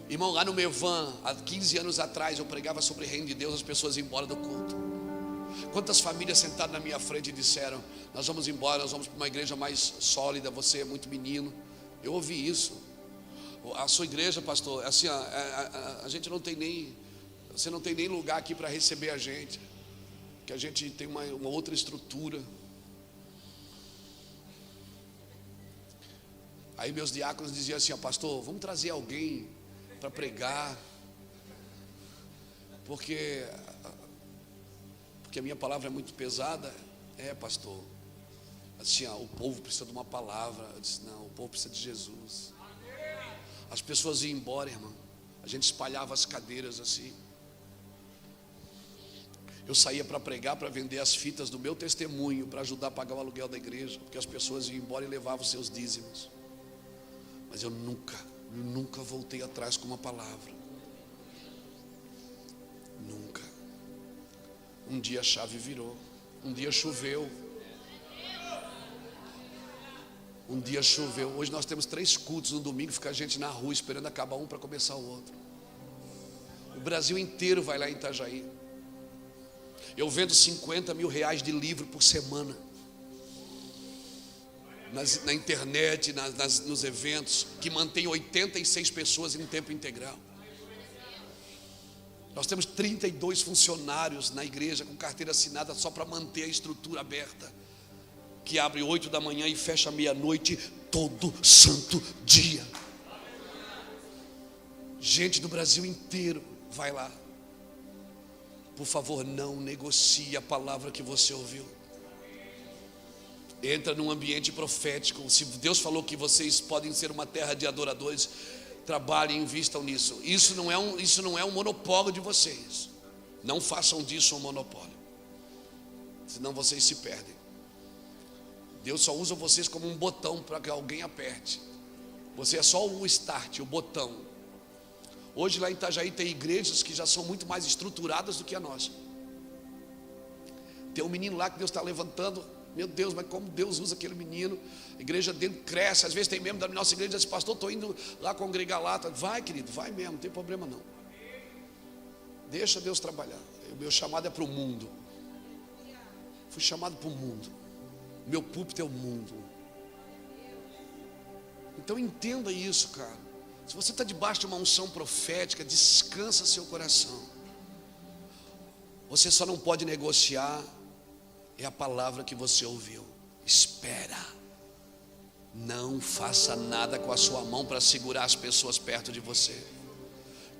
Irmão, lá no Mevan, há 15 anos atrás, eu pregava sobre o reino de Deus, as pessoas iam embora do culto. Quantas famílias sentaram na minha frente e disseram, nós vamos embora, nós vamos para uma igreja mais sólida, você é muito menino. Eu ouvi isso. A sua igreja, pastor, assim, a gente não tem nem, você não tem nem lugar aqui para receber a gente, que a gente tem uma outra estrutura. Aí meus diáconos diziam assim, pastor, vamos trazer alguém para pregar, porque a minha palavra é muito pesada. Pastor, assim, o povo precisa de uma palavra. Eu disse, não, o povo precisa de Jesus. As pessoas iam embora, irmão. A gente espalhava as cadeiras assim. Eu saía para pregar, para vender as fitas do meu testemunho, para ajudar a pagar o aluguel da igreja, porque as pessoas iam embora e levavam os seus dízimos. Mas eu nunca voltei atrás com uma palavra. Nunca. Um dia a chave virou. Um dia choveu. Um dia choveu. Hoje nós temos 3 cultos no domingo, fica a gente na rua esperando acabar um para começar o outro. O Brasil inteiro vai lá em Itajaí. Eu vendo 50 mil reais de livro por semana. Na internet, nos eventos, que mantém 86 pessoas em tempo integral. Nós temos 32 funcionários na igreja com carteira assinada só para manter a estrutura aberta, que abre 8 da manhã e fecha meia-noite todo santo dia. Gente do Brasil inteiro vai lá. Por favor, não negocie a palavra que você ouviu. Entra num ambiente profético. Se Deus falou que vocês podem ser uma terra de adoradores, trabalhem e invistam nisso. Isso não é um monopólio de vocês. Não façam disso um monopólio, senão vocês se perdem. Deus só usa vocês como um botão para que alguém aperte. Você é só o start, o botão. Hoje lá em Itajaí tem igrejas que já são muito mais estruturadas do que a nossa. Tem um menino lá que Deus está levantando. Meu Deus, mas como Deus usa aquele menino. A igreja dele cresce. Às vezes tem membro da nossa igreja que diz, pastor, estou indo lá congregar lá. Vai, querido, vai mesmo, não tem problema não. Deixa Deus trabalhar. O meu chamado é para o mundo. Fui chamado para o mundo. Meu púlpito é o mundo. Então entenda isso, cara. Se você está debaixo de uma unção profética, descansa seu coração. Você só não pode negociar, é a palavra que você ouviu. Espera. Não faça nada com a sua mão para segurar as pessoas perto de você.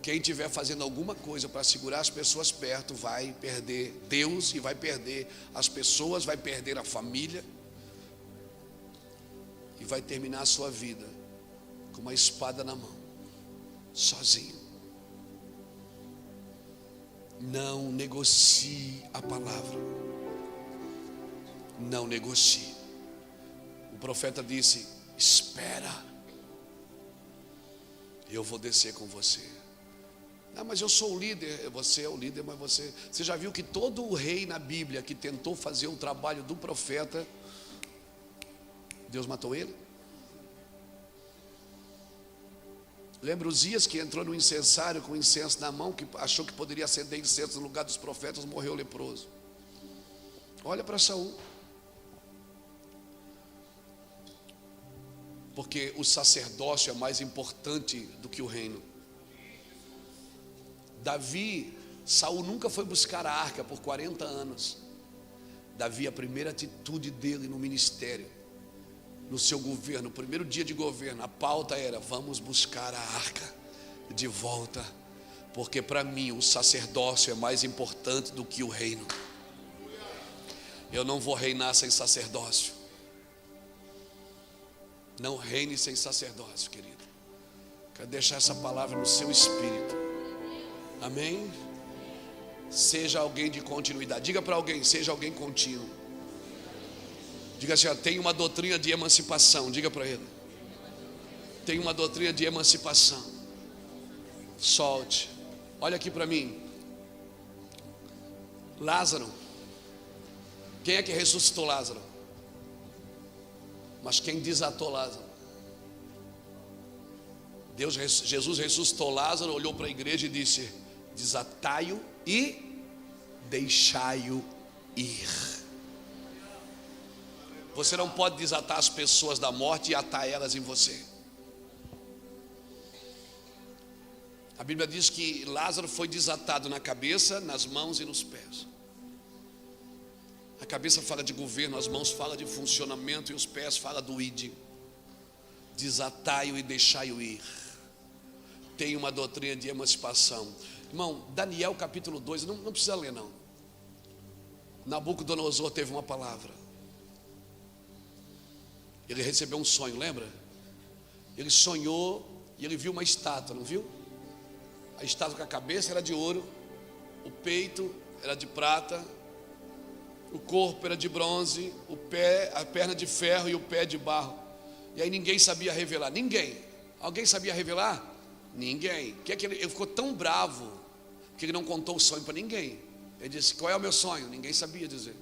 Quem estiver fazendo alguma coisa para segurar as pessoas perto, vai perder Deus e vai perder as pessoas, vai perder a família. E vai terminar a sua vida com uma espada na mão, sozinho. Não negocie a palavra. Não negocie. O profeta disse, espera, eu vou descer com você. Não, mas eu sou o líder. Você é o líder, mas você já viu que todo o rei na Bíblia que tentou fazer o trabalho do profeta, Deus matou ele? Lembra Uzias que entrou no incensário com incenso na mão, que achou que poderia acender incenso no lugar dos profetas, morreu leproso. Olha para Saul. Porque o sacerdócio é mais importante do que o reino. Saul nunca foi buscar a arca por 40 anos. Davi, a primeira atitude dele no ministério, no seu governo, o primeiro dia de governo, a pauta era, vamos buscar a arca de volta, porque para mim o sacerdócio é mais importante do que o reino. Eu não vou reinar sem sacerdócio. Não reine sem sacerdócio, querido. Quero deixar essa palavra no seu espírito. Amém? Seja alguém de continuidade. Diga para alguém, seja alguém contínuo. Diga assim, tem uma doutrina de emancipação. Diga para ele. Tem uma doutrina de emancipação. Solte. Olha aqui para mim. Lázaro. Quem é que ressuscitou Lázaro? Mas quem desatou Lázaro? Jesus ressuscitou Lázaro, olhou para a igreja e disse, desatai-o e deixai-o ir. Você não pode desatar as pessoas da morte e atar elas em você. A Bíblia diz que Lázaro foi desatado na cabeça, nas mãos e nos pés. A cabeça fala de governo, as mãos falam de funcionamento e os pés falam do id. Desatai-o e deixai-o ir. Tem uma doutrina de emancipação. Irmão, Daniel capítulo 2, não precisa ler não. Nabucodonosor teve uma palavra. Ele recebeu um sonho, lembra? Ele sonhou e ele viu uma estátua, não viu? A estátua com a cabeça era de ouro, o peito era de prata, o corpo era de bronze, o pé, a perna de ferro e o pé de barro. E aí ninguém sabia revelar, ninguém. Alguém sabia revelar? Ninguém. Ele ficou tão bravo que ele não contou o sonho para ninguém. Ele disse: qual é o meu sonho? Ninguém sabia dizer.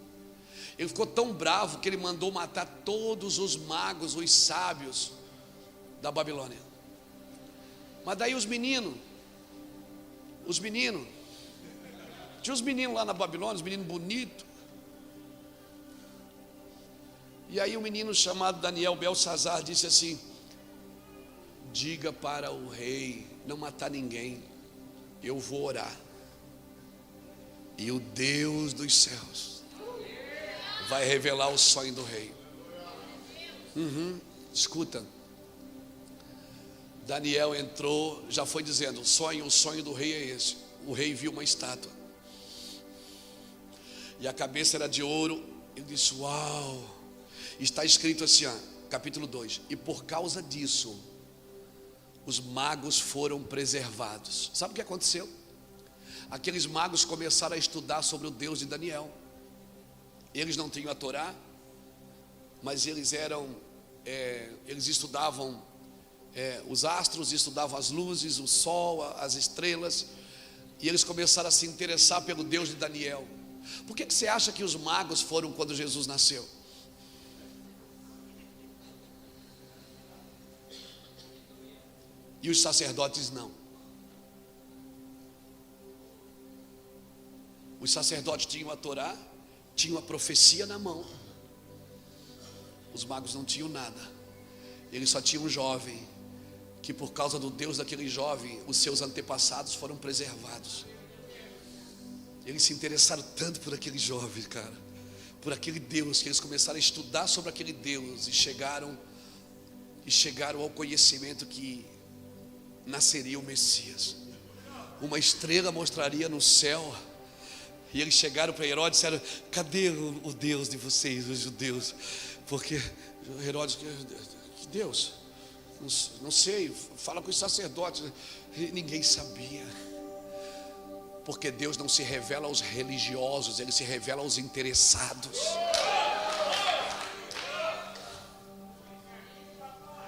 Ele ficou tão bravo que ele mandou matar todos os magos, os sábios da Babilônia. Mas daí os meninos, tinha os meninos lá na Babilônia, os meninos bonitos. E aí um menino chamado Daniel Belsazar disse assim: diga para o rei não matar ninguém, eu vou orar, e o Deus dos céus vai revelar o sonho do rei. Escuta, Daniel entrou, já foi dizendo: o sonho do rei é esse. O rei viu uma estátua e a cabeça era de ouro. Ele disse: uau. Está escrito assim, capítulo 2: e por causa disso os magos foram preservados. Sabe o que aconteceu? Aqueles magos começaram a estudar sobre o Deus de Daniel. Eles não tinham a Torá, mas eles estudavam os astros, estudavam as luzes, o sol, as estrelas, e eles começaram a se interessar pelo Deus de Daniel. Por que você acha que os magos foram quando Jesus nasceu? E os sacerdotes não. Os sacerdotes tinham a Torá, tinham a profecia na mão. Os magos não tinham nada. Eles só tinham um jovem, que por causa do Deus daquele jovem, os seus antepassados foram preservados. Eles se interessaram tanto por aquele jovem, cara, por aquele Deus, que eles começaram a estudar sobre aquele Deus e chegaram ao conhecimento que nasceria o Messias. Uma estrela mostraria no céu. E eles chegaram para Herodes e disseram: cadê o Deus de vocês, os judeus? Porque Herodes: que Deus? Não sei, fala com os sacerdotes. E ninguém sabia. Porque Deus não se revela aos religiosos, Ele se revela aos interessados.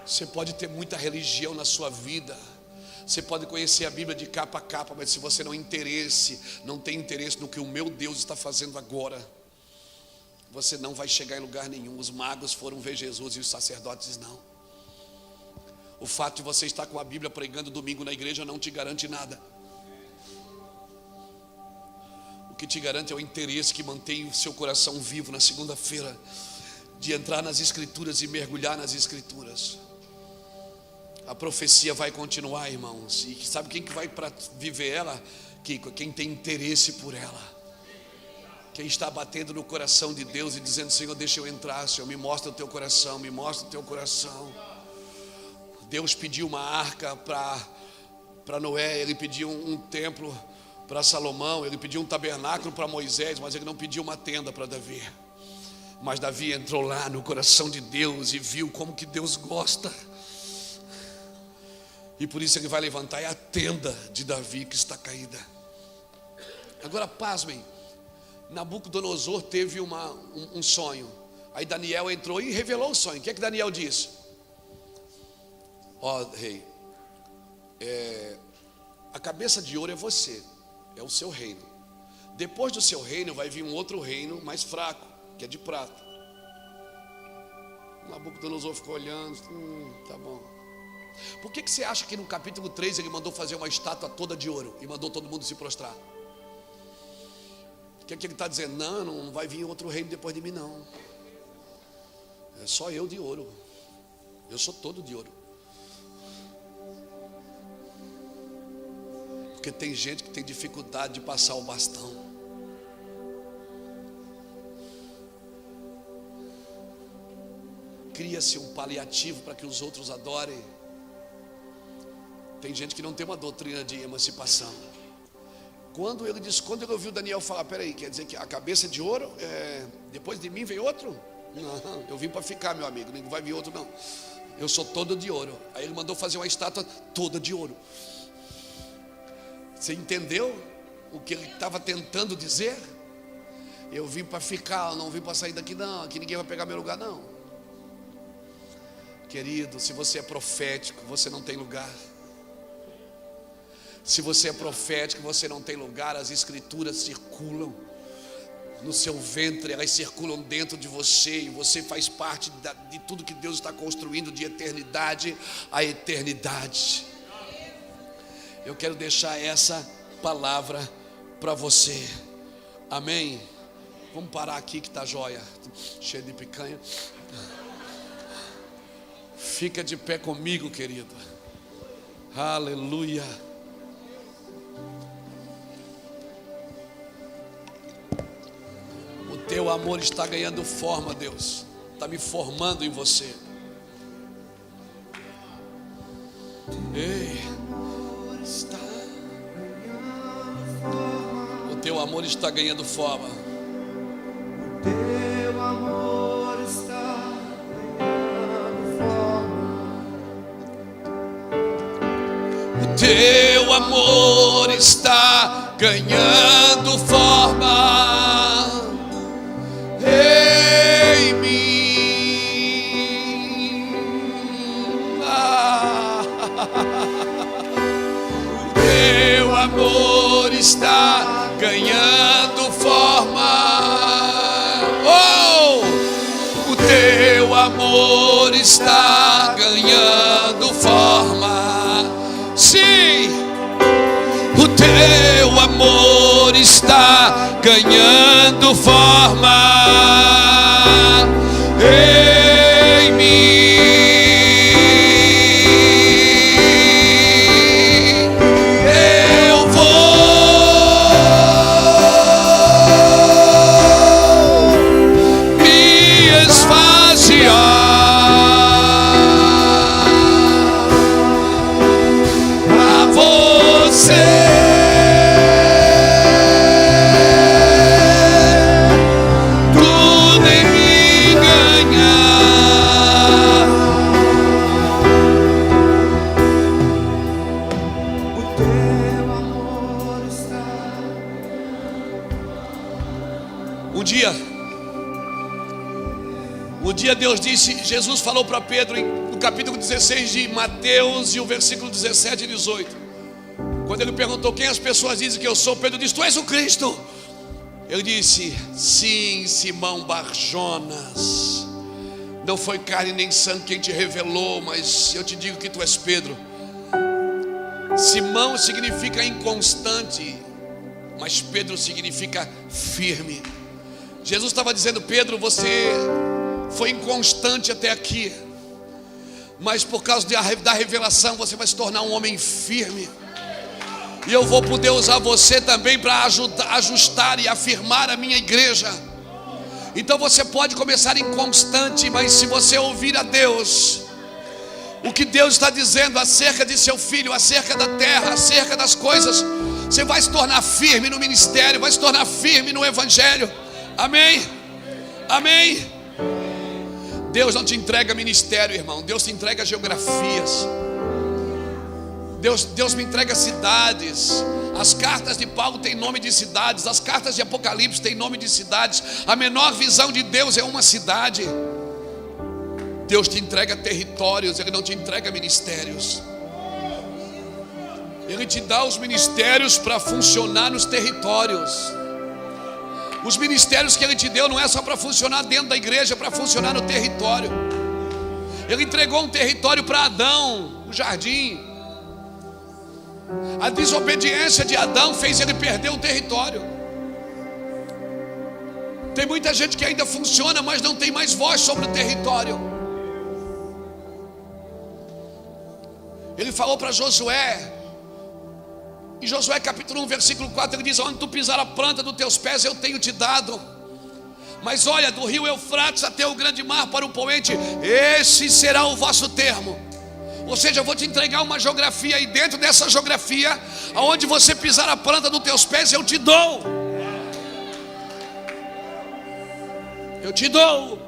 Você pode ter muita religião na sua vida, você pode conhecer a Bíblia de capa a capa, mas se você não tem interesse no que o meu Deus está fazendo agora, você não vai chegar em lugar nenhum. Os magos foram ver Jesus e os sacerdotes não. O fato de você estar com a Bíblia pregando domingo na igreja não te garante nada. O que te garante é o interesse que mantém o seu coração vivo na segunda-feira, de entrar nas Escrituras e mergulhar nas Escrituras. A profecia vai continuar, irmãos. E sabe quem que vai para viver ela? Quem tem interesse por ela. Quem está batendo no coração de Deus e dizendo: Senhor, deixa eu entrar, Senhor, me mostra o teu coração, me mostra o teu coração. Deus pediu uma arca para Noé, Ele pediu um templo para Salomão, Ele pediu um tabernáculo para Moisés, mas Ele não pediu uma tenda para Davi. Mas Davi entrou lá no coração de Deus e viu como que Deus gosta. E por isso Ele vai levantar a tenda de Davi que está caída. Agora pasmem, Nabucodonosor teve um sonho. Aí Daniel entrou e revelou o sonho. O que é que Daniel disse? Ó rei, a cabeça de ouro é você, é o seu reino. Depois do seu reino vai vir um outro reino mais fraco, que é de prata. Nabucodonosor ficou olhando, tá bom. Por que você acha que no capítulo 3 ele mandou fazer uma estátua toda de ouro e mandou todo mundo se prostrar? O que é que ele está dizendo? Não vai vir outro reino depois de mim, não. É só eu de ouro. Eu sou todo de ouro. Porque tem gente que tem dificuldade de passar o bastão. Cria-se um paliativo para que os outros adorem. Tem gente que não tem uma doutrina de emancipação. Quando ele ouviu Daniel falar: peraí, quer dizer que a cabeça de ouro, depois de mim vem outro? Não, eu vim para ficar, meu amigo, não vai vir outro não. Eu sou todo de ouro. Aí ele mandou fazer uma estátua toda de ouro. Você entendeu o que ele estava tentando dizer? Eu vim para ficar, eu não vim para sair daqui não. Aqui ninguém vai pegar meu lugar não. Querido, se você é profético, você não tem lugar. Se você é profético, você não tem lugar. As escrituras circulam no seu ventre, elas circulam dentro de você, e você faz parte de tudo que Deus está construindo de eternidade a eternidade. Eu quero deixar essa palavra para você. Amém? Vamos parar aqui que está jóia, cheio de picanha. Fica de pé comigo, querido. Aleluia. O teu amor está ganhando forma, Deus. Está me formando em você. Ei. O teu amor está ganhando forma. Teu amor está ganhando forma. O teu amor está ganhando forma em mim. O teu amor está ganhando forma. O teu amor está ganhando forma. Sim, o teu amor está ganhando forma em mim. Eu vou me esvaziar pra você. Um dia Deus disse, Jesus falou para Pedro no capítulo 16 de Mateus e o versículo 17 e 18. Quando ele perguntou quem as pessoas dizem que eu sou, Pedro disse: tu és o Cristo. Ele disse: sim, Simão Barjonas, não foi carne nem sangue quem te revelou, mas eu te digo que tu és Pedro. Simão significa inconstante, mas Pedro significa firme. Jesus estava dizendo: Pedro, você foi inconstante até aqui, mas por causa da revelação você vai se tornar um homem firme. E eu vou poder usar você também para ajustar e afirmar a minha igreja. Então você pode começar inconstante, mas se você ouvir a Deus, o que Deus está dizendo acerca de seu filho, acerca da terra, acerca das coisas, você vai se tornar firme no ministério, vai se tornar firme no evangelho. Amém? Amém? Deus não te entrega ministério, irmão. Deus te entrega geografias. Deus me entrega cidades. As cartas de Paulo têm nome de cidades. As cartas de Apocalipse têm nome de cidades. A menor visão de Deus é uma cidade. Deus te entrega territórios, Ele não te entrega ministérios. Ele te dá os ministérios para funcionar nos territórios. Os ministérios que Ele te deu não é só para funcionar dentro da igreja, é para funcionar no território. Ele entregou um território para Adão, o jardim. A desobediência de Adão fez ele perder o território. Tem muita gente que ainda funciona, mas não tem mais voz sobre o território. Ele falou para Josué, em Josué capítulo 1, versículo 4, ele diz: onde tu pisar a planta dos teus pés eu tenho te dado. Mas olha, do rio Eufrates até o grande mar para o poente, esse será o vosso termo. Ou seja, eu vou te entregar uma geografia, e dentro dessa geografia, aonde você pisar a planta dos teus pés, eu te dou. Eu te dou.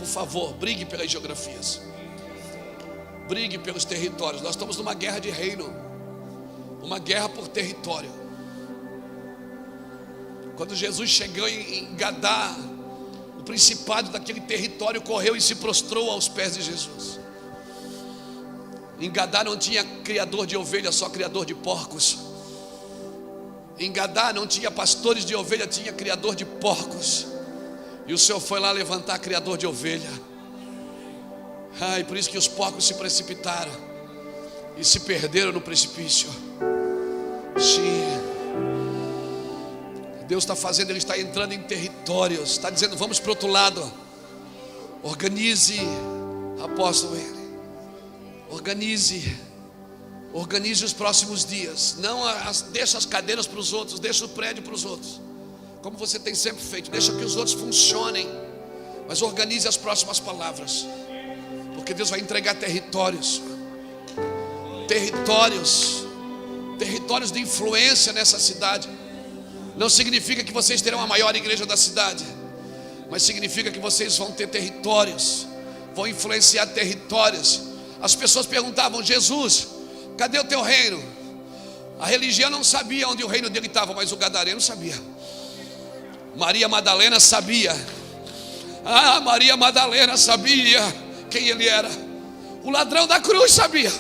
por favor, brigue pelas geografias. Brigue pelos territórios. Nós estamos numa guerra de reino, uma guerra por território. Quando Jesus chegou em Gadá, o principado daquele território correu e se prostrou aos pés de Jesus. Em Gadá não tinha criador de ovelhas, só criador de porcos. Em Gadá não tinha pastores de ovelha, tinha criador de porcos. E o Senhor foi lá levantar criador de ovelha. E por isso que os porcos se precipitaram e se perderam no precipício. Sim. Deus está fazendo, Ele está entrando em territórios. Está dizendo, vamos para o outro lado. Organize, apóstolo ele. Organize os próximos dias. Não deixa as cadeiras para os outros, deixa o prédio para os outros, como você tem sempre feito. Deixa que os outros funcionem, mas organize as próximas palavras, porque Deus vai entregar territórios de influência nessa cidade. Não significa que vocês terão a maior igreja da cidade, mas significa que vocês vão ter territórios, vão influenciar territórios. As pessoas perguntavam, Jesus, cadê o teu reino? A religião não sabia onde o reino dele estava, mas o gadareno sabia. Maria Madalena sabia. Maria Madalena sabia quem ele era. O ladrão da cruz sabia.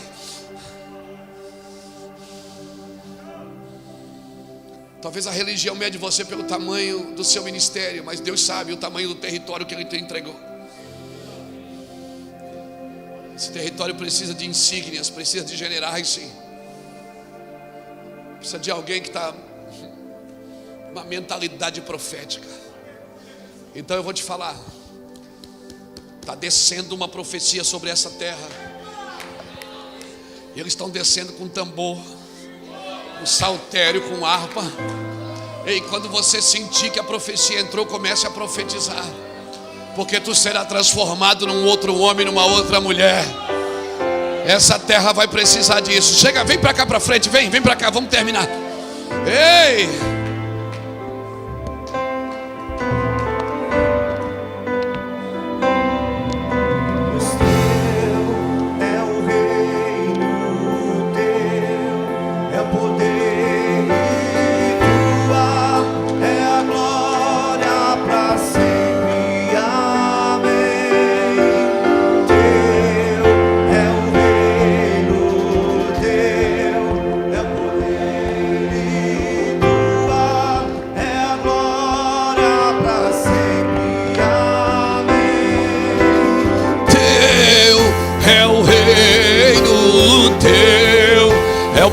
Talvez a religião mede você pelo tamanho do seu ministério, mas Deus sabe o tamanho do território que Ele te entregou. Esse território precisa de insígnias, precisa de generais, sim. Precisa de alguém que está uma mentalidade profética. Então eu vou te falar, está descendo uma profecia sobre essa terra. E eles estão descendo com tambor, com saltério, com harpa. Ei, quando você sentir que a profecia entrou, comece a profetizar, porque tu será transformado num outro homem, numa outra mulher. Essa terra vai precisar disso. Chega, vem para cá para frente, vem para cá, vamos terminar. Ei!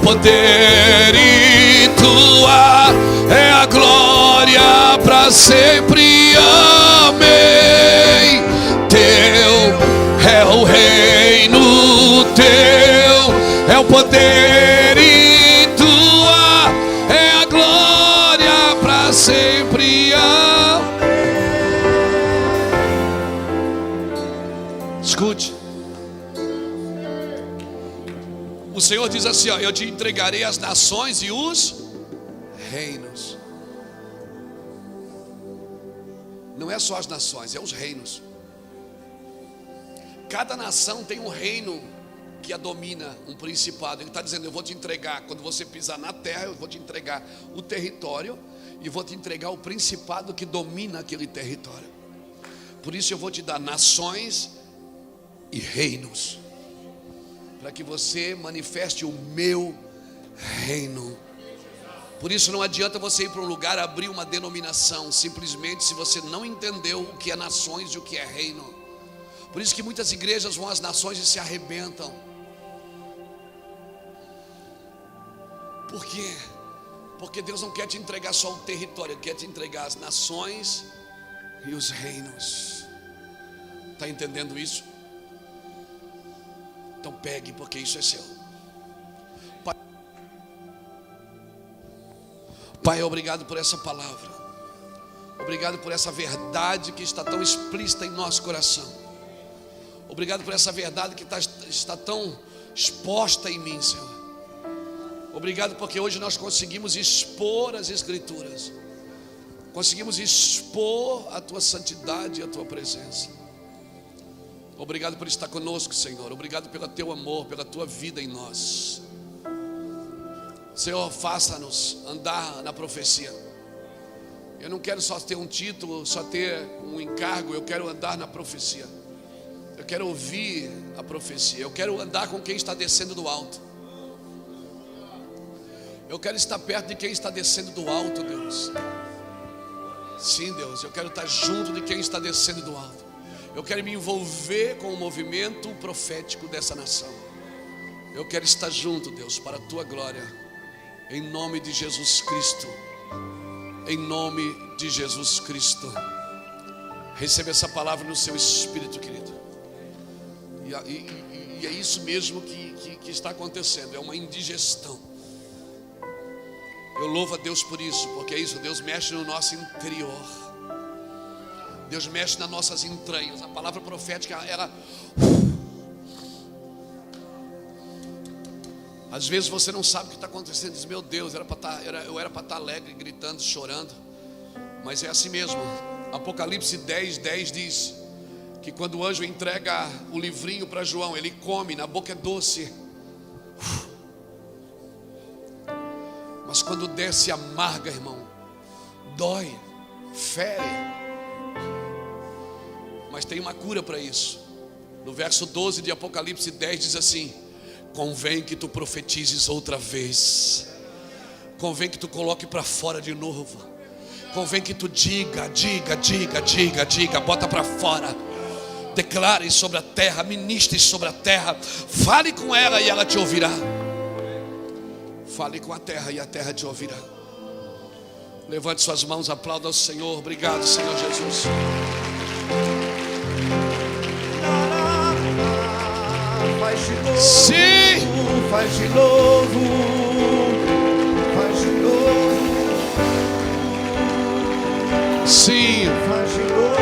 Poder e tua é a glória para sempre, amém. Teu é o reino, teu é o poder e tua é a glória para sempre, amém. Escute. O Senhor diz assim, eu te entregarei as nações e os reinos. Não é só as nações, é os reinos. Cada nação tem um reino que a domina, um principado. Ele está dizendo, eu vou te entregar, quando você pisar na terra, eu vou te entregar o território e vou te entregar o principado que domina aquele território. Por isso eu vou te dar nações e reinos, para que você manifeste o meu reino. Por isso não adianta você ir para um lugar, abrir uma denominação, simplesmente se você não entendeu o que é nações e o que é reino. Por isso que muitas igrejas vão às nações e se arrebentam. Por quê? Porque Deus não quer te entregar só o território, Ele quer te entregar as nações e os reinos. Está entendendo isso? Então pegue, porque isso é seu. Pai, obrigado por essa palavra. Obrigado por essa verdade que está tão explícita em nosso coração. Obrigado por essa verdade que está tão exposta em mim, Senhor. Obrigado porque hoje nós conseguimos expor as Escrituras. Conseguimos expor a Tua santidade e a Tua presença. Obrigado por estar conosco, Senhor. Obrigado pelo teu amor, pela tua vida em nós. Senhor, faça-nos andar na profecia. Eu não quero só ter um título, só ter um encargo. Eu quero andar na profecia. Eu quero ouvir a profecia. Eu quero andar com quem está descendo do alto. Eu quero estar perto de quem está descendo do alto, Deus. Sim, Deus, eu quero estar junto de quem está descendo do alto. Eu quero me envolver com o movimento profético dessa nação. Eu quero estar junto, Deus, para a tua glória. Em nome de Jesus Cristo. Em nome de Jesus Cristo. Receba essa palavra no seu espírito, querido. E é isso mesmo que está acontecendo. É uma indigestão. Eu louvo a Deus por isso, porque é isso, Deus mexe no nosso interior. Deus mexe nas nossas entranhas. A palavra profética, ela... Às vezes você não sabe o que está acontecendo. Diz, meu Deus, eu era para estar alegre, gritando, chorando. Mas é assim mesmo. Apocalipse 10:10 diz que quando o anjo entrega o livrinho para João, ele come, na boca é doce. Mas quando desce amarga, irmão, dói, fere. Mas tem uma cura para isso. No verso 12 de Apocalipse 10 diz assim: convém que tu profetizes outra vez. Convém que tu coloque para fora de novo. Convém que tu diga, bota para fora. Declare sobre a terra, ministre sobre a terra. Fale com ela e ela te ouvirá. Fale com a terra e a terra te ouvirá. Levante suas mãos, aplauda ao Senhor. Obrigado, Senhor Jesus. Faz de novo. Sim. Faz de novo. Faz de novo. Sim. Faz de novo.